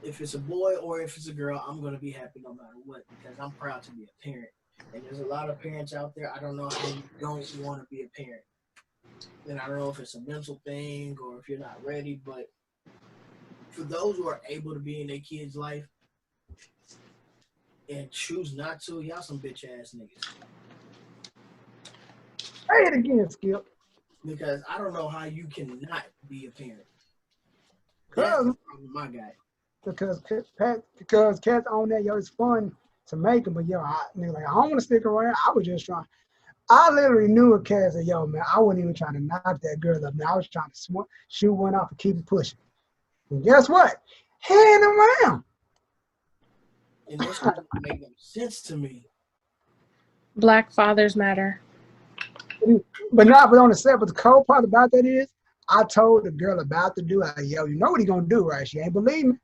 If it's a boy or if it's a girl, I'm going to be happy no matter what, because I'm proud to be a parent. And there's a lot of parents out there. I don't know how you don't want to be a parent. And I don't know if it's a mental thing or if you're not ready, but for those who are able to be in their kid's life and choose not to, y'all some bitch ass niggas. Say it again, Skip. Because I don't know how you cannot be a parent. Cause my guy. Because cats on that, yo, it's fun to make them, but yo, I don't want to stick around. I was just trying. I literally knew a cat said, yo, man, I wasn't even trying to knock that girl up. Man, I was trying to shoot one off and keep it pushing. And guess what? Hand around. And this doesn't make no sense to me. Black fathers matter. But on the set, but the cold part about that is, I told the girl about to do it. Yo, you know what he gonna do, right? She ain't believe me.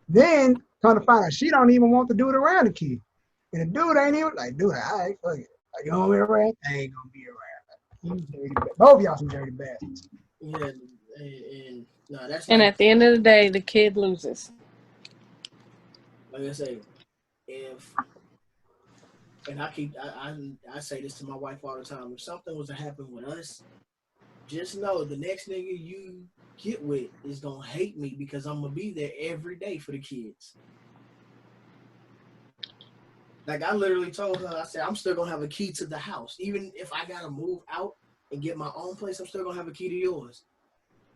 Then come to find out she don't even want to do it around the kid. And the dude ain't even like, dude, all right, fuck it. Like, you don't want me around? I ain't gonna be around. Both of y'all some dirty bastards. Yeah, and no, that's. And at the end of the day, the kid loses. Like I say, I say this to my wife all the time. If something was to happen with us, just know the next nigga you get with is gonna hate me because I'm gonna be there every day for the kids. Like I literally told her, I said, I'm still gonna have a key to the house. Even if I gotta move out and get my own place, I'm still gonna have a key to yours.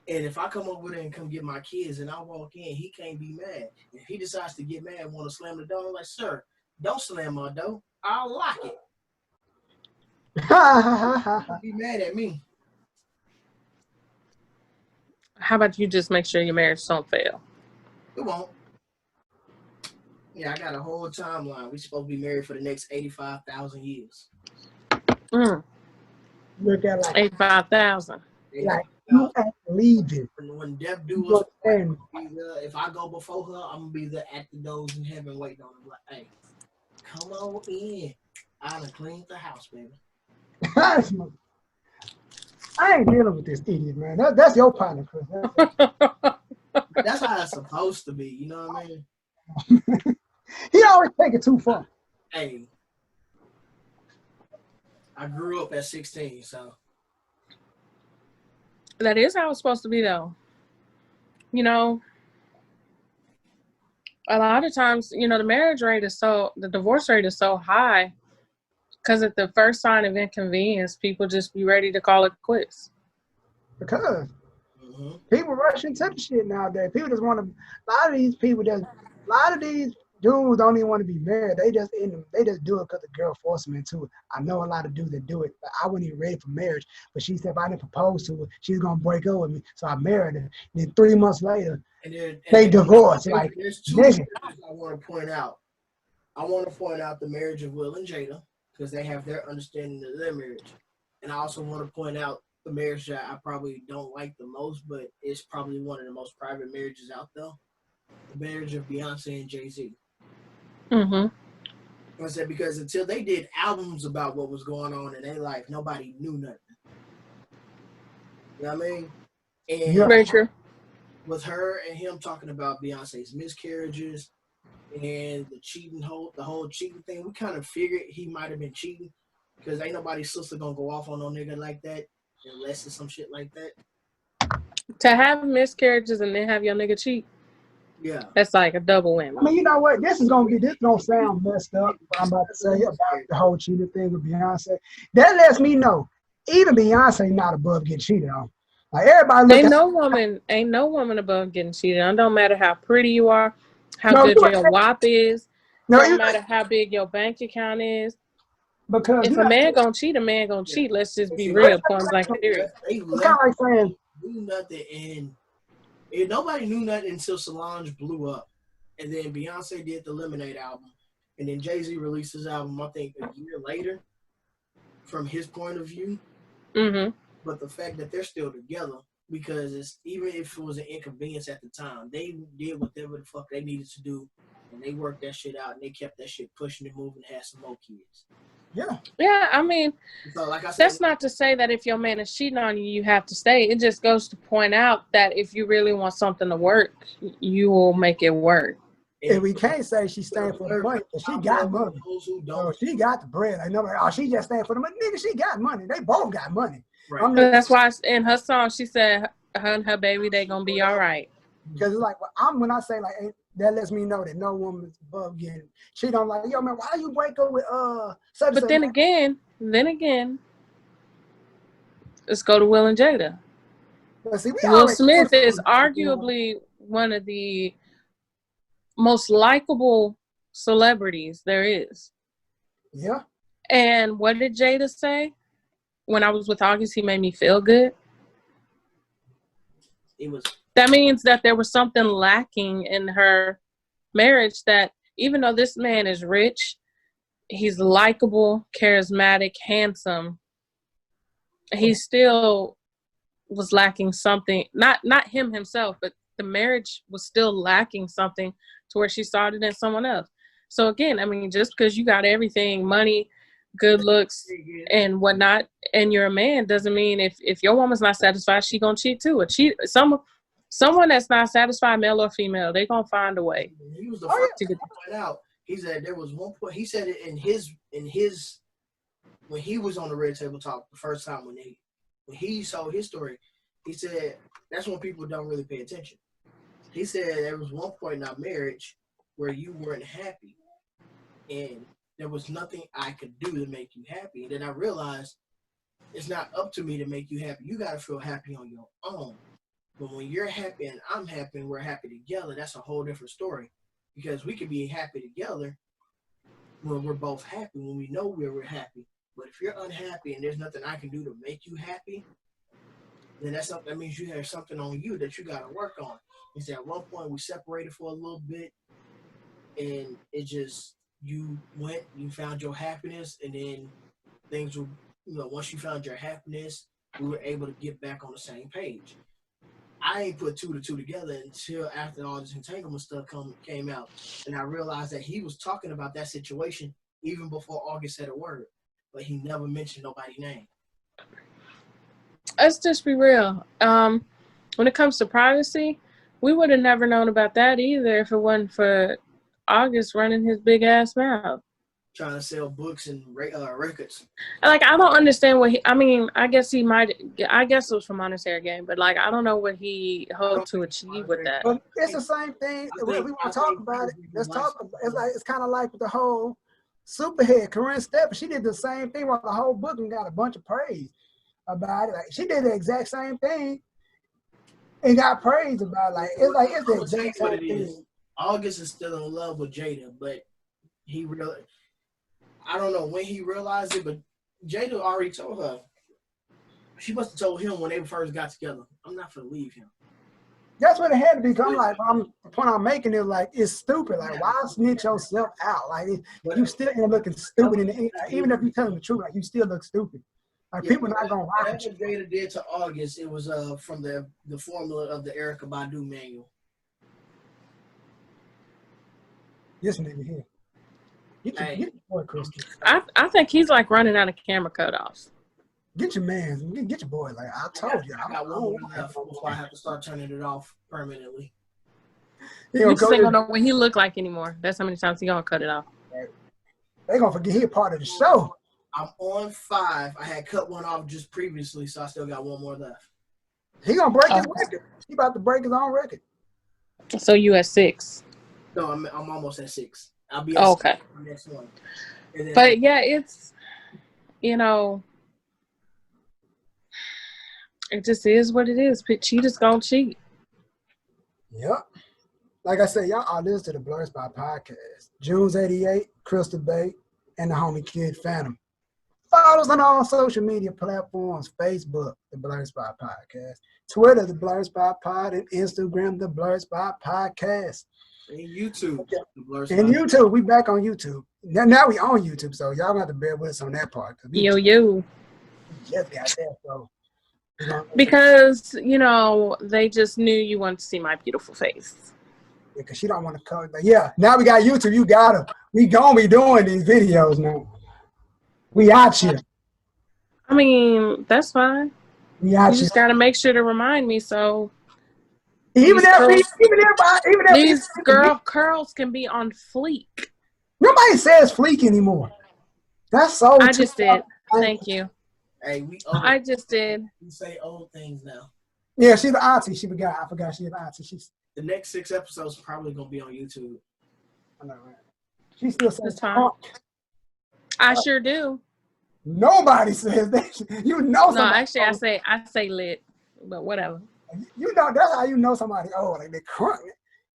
And if I come over there and come get my kids and I walk in, he can't be mad. If he decides to get mad and want to slam the door, I'm like, sir, don't slam my door. I'll lock it. Be mad at me. How about you just make sure your marriage don't fail? It won't. Yeah, I got a whole timeline. We're supposed to be married for the next 85,000 years. Look at like 85,000. Like you ain't leaving. When death do us, if I go before her, I'm gonna be there at the doors in heaven waiting on her. Like, hey, come on in. I done cleaned the house, baby. I ain't dealing with this idiot, man. That's your partner, Chris. That's how it's supposed to be. You know what I mean? He always take it too far. Hey, I grew up at 16, so. That is how it's supposed to be, though. You know, a lot of times, you know, the divorce rate is so high because at the first sign of inconvenience, people just be ready to call it quits. Because people rush into the shit nowadays. People just want to, a lot of these dudes don't even want to be married. They just do it because the girl forced them into it. I know a lot of dudes that do it, but I wasn't even ready for marriage. But she said if I didn't propose to her, she's gonna break up with me. So I married her. And then 3 months later, they divorced. Like, there's two marriages I want to point out. I want to point out the marriage of Will and Jada because they have their understanding of their marriage, and I also want to point out the marriage that I probably don't like the most, but it's probably one of the most private marriages out there. The marriage of Beyonce and Jay-Z. I said because until they did albums about what was going on in their life, nobody knew nothing. You know what I mean? And Yeah. Very true. with her and him talking about Beyonce's miscarriages and the whole cheating thing, we kind of figured he might have been cheating because ain't nobody's sister gonna go off on no nigga like that unless it's some shit like that. To have miscarriages and then have your nigga cheat, Yeah. that's like a double whammy. I mean, you know what? This gonna sound messed up. What I'm about to say about the whole cheating thing with Beyonce. That lets me know even Beyonce not above getting cheated on. Like everybody look Ain't no woman above getting cheated on. Don't matter how pretty you are, how No, good your WAP is. No, Don't matter how big your bank account is. because If a man gonna cheat, a man gonna cheat. Let's just be real. Point blank period. They it's kind of like saying knew nothing, and nobody knew nothing until Solange blew up, and then Beyonce did the Lemonade album, and then Jay-Z released his album, I think, a year later, from his point of view. Mm-hmm. But the fact that they're still together, because it's even if it was an inconvenience at the time, they did whatever the fuck they needed to do, and they worked that shit out, and they kept that shit pushing and moving, and had some more kids. Yeah, I mean, So, like I said, that's not to say that if your man is cheating on you, you have to stay. It just goes to point out that if you really want something to work, you will make it work. and we can't say she's staying for the money because she got money. So she got the bread. Like nobody, oh, she just staying for the money. Nigga, she got money. They both got money. Right. That's why in her song she said her and her baby, they gonna be all right. Because it's like when I say like that lets me know that no woman's above getting cheated on. Like, yo man, why you break up with such But then again, let's go to Will and Jada. See, Will Smith is arguably one of the most likable celebrities there is. Yeah. And what did Jada say? When I was with August, he made me feel good. That means that there was something lacking in her marriage, that even though this man is rich, he's likable, charismatic, handsome, he still was lacking something. Not him himself, but the marriage was still lacking something to where she started in someone else. So again, I mean, just because you got everything, money, good looks, and whatnot, and you're a man, doesn't mean if your woman's not satisfied, she gonna cheat too. Someone that's not satisfied, male or female, they gonna find a way. He was the first to point out. He said there was one point. He said it in his when he was on the Red Table Talk the first time when he told his story. He said that's when people don't really pay attention. He said there was one point in our marriage where you weren't happy, and there was nothing I could do to make you happy. And then I realized it's not up to me to make you happy. You got to feel happy on your own. But when you're happy and I'm happy and we're happy together, that's a whole different story. Because we can be happy together when we're both happy, when we know we're happy. But if you're unhappy and there's nothing I can do to make you happy, then that means you have something on you that you got to work on. He said at one point we separated for a little bit, and it just, you found your happiness, and then things were, once you found your happiness, we were able to get back on the same page. I ain't put two to two together until after all this entanglement stuff came out, and I realized that he was talking about that situation even before August said a word, but he never mentioned nobody's name. Let's just be real. When it comes to privacy, we would have never known about that either if it wasn't for August running his big ass mouth, trying to sell books and records. Like, I don't understand I guess it was for monetary gain, but like, I don't know what he hoped to achieve with that. But it's the same thing. If we want to talk about it, let's talk. It's kind of like with the whole superhead, Corinne Stepper. She did the same thing with the whole book and got a bunch of praise about it. Like, she did the exact same thing and got praise about it. Like, it's the exact same thing. August is still in love with Jada, but I don't know when he realized it, but Jada already told her. She must have told him when they first got together, I'm not going to leave him. That's what it had to be. The point I'm making is like, it's stupid. Like, why snitch yourself out? Like, you still end up looking stupid. Even if you tell them the truth, like, you still look stupid. Like, people not going to rock with you. Whatever Jada did to August, it was from the formula of the Erykah Badu manual. This nigga here. Get your boy, Christy. I think he's like running out of camera cutoffs. Get your man. Get your boy. Like I told you. I got one more left before I have to start turning it off permanently. You just ain't gonna know what he look like anymore. That's how many times he gonna cut it off. They gonna forget he a part of the show. I'm on 5. I had cut one off just previously, so I still got one more left. He gonna break his record. He about to break his own record. So you at 6? No, I'm almost at 6. I'll be at 6 for the next one. But yeah, it's it just is what it is. Cheaters gonna cheat. Yep. Like I said, y'all are listening to the Blerdspot Podcast. JunesEightyEight, Crystal Bay, and the homie Kid Fantum. Follow us on all social media platforms: Facebook, the Blerdspot Podcast, Twitter, the Blerdspot Pod, and Instagram, the Blerdspot Podcast. And YouTube, the Blerdspot. And YouTube, we back on YouTube. Now we on YouTube, so y'all gonna have to bear with us on that part. Yo. We just got that, so. Because, they just knew you wanted to see my beautiful face. Because she don't want to cover. But yeah, now we got YouTube. You got her. We gonna be doing these videos now. We out here. I mean, that's fine. We out You just gotta make sure to remind me so. Even these girl curls can be on fleek. Nobody says fleek anymore. That's so. I just did. Thank you. Hey, I just did. We say old things now. Yeah, she's the auntie. I forgot she's the auntie. The next 6 episodes are probably gonna be on YouTube. I know, right? She still says fine. I sure do. Nobody says that. No, actually, I say lit, but whatever. That's how you know somebody old. Like they crunk.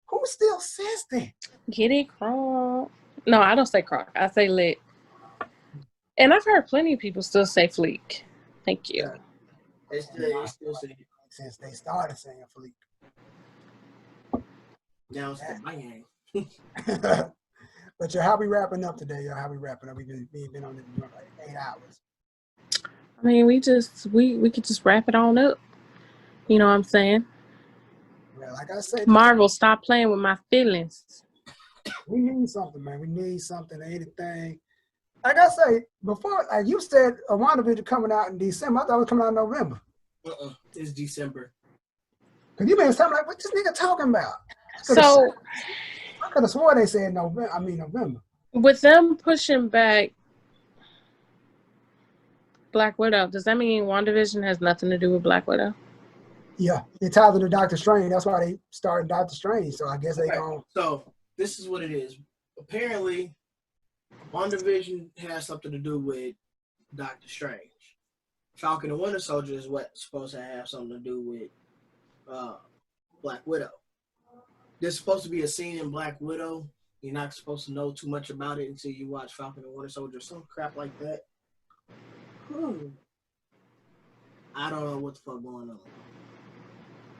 Who still says that? Get it crunk? No, I don't say crunk. I say lit. And I've heard plenty of people still say fleek. Thank you. Yeah. They still say it. Since they started saying fleek. Now it's my game. But how we wrapping up today, y'all? How we wrapping up? We've been on this for like 8 hours. I mean, we could just wrap it on up. You know what I'm saying? Well, like I said, Marvel, stop playing with my feelings. We need something, man. We need something, anything. Like I say, before, like you said, a WandaVision coming out in December. I thought it was coming out in November. It's December. Cause you made something like, what this nigga talking about? So I could have swore they said November. With them pushing back Black Widow, does that mean WandaVision has nothing to do with Black Widow? Yeah, it ties into Doctor Strange. That's why they started Doctor Strange. So I guess they don't. So this is what it is. Apparently, WandaVision has something to do with Doctor Strange. Falcon and Winter Soldier is what's supposed to have something to do with Black Widow. There's supposed to be a scene in Black Widow. You're not supposed to know too much about it until you watch Falcon and Winter Soldier, some crap like that. I don't know what the fuck going on.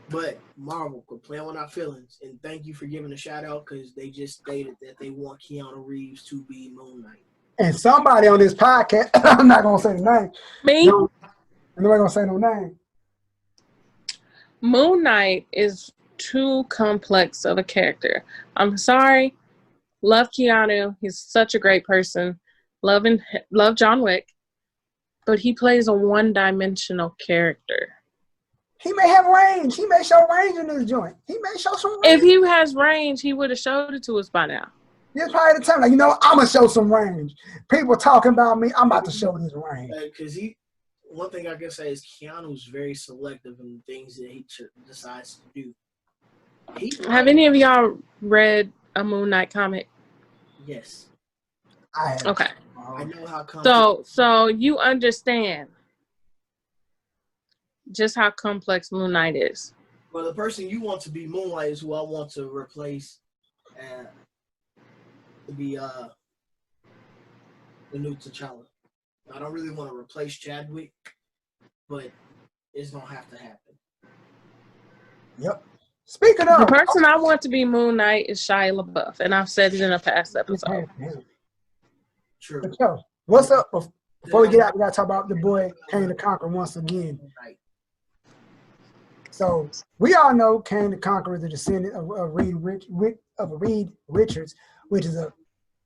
But Marvel, quit playing with our feelings. And thank you for giving a shout out because they just stated that they want Keanu Reeves to be Moon Knight. And somebody on this podcast, I'm not going to say the name. Me? No, I'm not going to say no name. Moon Knight is too complex of a character. I'm sorry. Love Keanu. He's such a great person. Love John Wick. But he plays a one-dimensional character. He may have range. He may show range in this joint. He may show some range. If he has range, he would have showed it to us by now. This probably the time. Like, I'm going to show some range. People talking about me. I'm about to show this range. Because one thing I can say is Keanu's very selective in the things that he decides to do. Have any of y'all read a Moon Knight comic? Yes. I have. Okay. I know how complex. So you understand just how complex Moon Knight is. Well, the person you want to be Moonlight is who I want to replace to be the new T'Challa. I don't really want to replace Chadwick, but it's gonna have to happen. Yep. Speaking of, the person I want to be Moon Knight is Shia LaBeouf, and I've said it in a past episode. True. What's up? Before we get out, we gotta talk about the boy Kang the Conqueror once again. So we all know Kang the Conqueror is a descendant of Reed Richards, which is a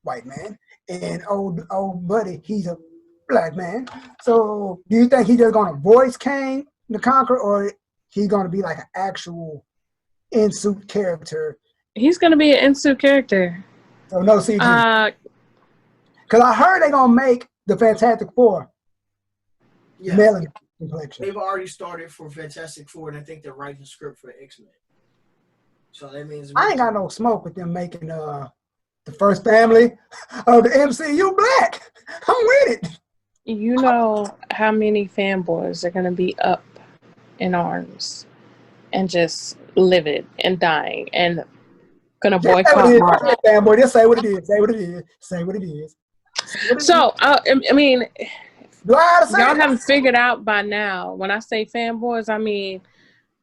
white man, and old buddy, he's a Black man. So do you think he just gonna voice Kang the Conqueror, or he's gonna be like an actual in-suit character? He's gonna be an in-suit character. So no CG. Because I heard they're gonna make the Fantastic Four melanin complexion. They've already started for Fantastic Four, and I think they're writing the script for X-Men. So that means I ain't got no smoke with them making the first family of the MCU black. I'm with it. You know how many fanboys are gonna be up in arms and just livid and dying and gonna boycott Marvel. Fanboy, just say what it is. Say what it is. Say what it is. So I mean, y'all haven't it? figured out by now. When I say fanboys, I mean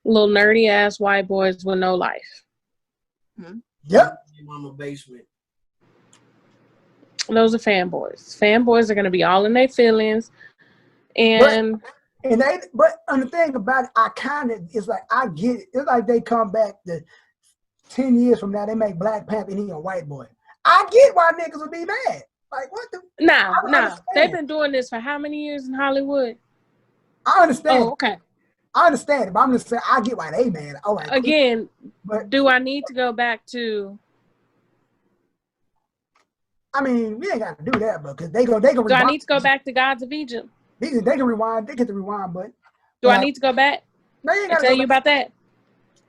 little nerdy ass white boys with no life. Yep. Mama basement. Those are fanboys. Fanboys are gonna be all in their feelings, and but the thing about it, I kind of, it's like I get it. It's like they come back 10 years from now, they make Black Panther and he a white boy. I get why niggas would be mad. Like what the? No. They've been doing this for how many years in Hollywood? I understand. Oh, okay. I understand it, but I'm just saying I get why they mad. All right. Again, but do I need to go back to? I mean, we ain't got to do that, but because they can. Do I need to go back to Gods of Egypt? They can rewind. They get the rewind button. Do I need to go back? No, you ain't got to tell you about that.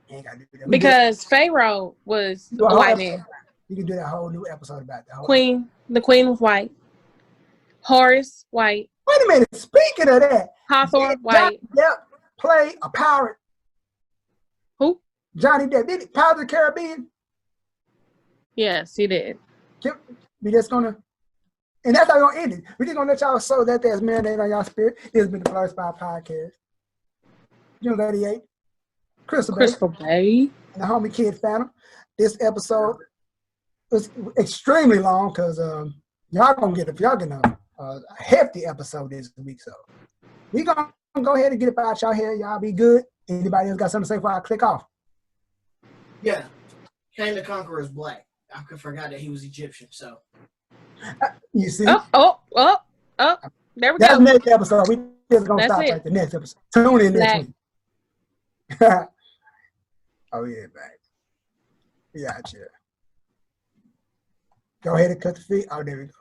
You ain't got to do that. Because Pharaoh was a white man. You can do that whole new episode about that. Queen. The Queen was white. Horus, white. Wait a minute. Speaking of that, Hawthorne, white. Yep. Play a pirate. Who? Johnny Depp. Did he? Pirates of the Caribbean? Yes, he did. We just gonna, and that's how we're gonna end it. We're just gonna let y'all sow that there's marinade on y'all spirit. This has been the Blerdspot Podcast. JunesEightyEight, TheCrystalbaeexperience, and the homie Kid Fantum. This episode was extremely long because y'all getting a hefty episode this week. So we gonna go ahead and get it out y'all here. Y'all be good. Anybody else got something to say before I click off? Yeah, Kang the Conqueror is black. I forgot that he was Egyptian. So you see? Oh! There we That's go. the next episode. We just gonna That's stop it. right the next episode. Tune in next week. Oh yeah, man. We got you. Go ahead and cut the feed. Oh, there we go.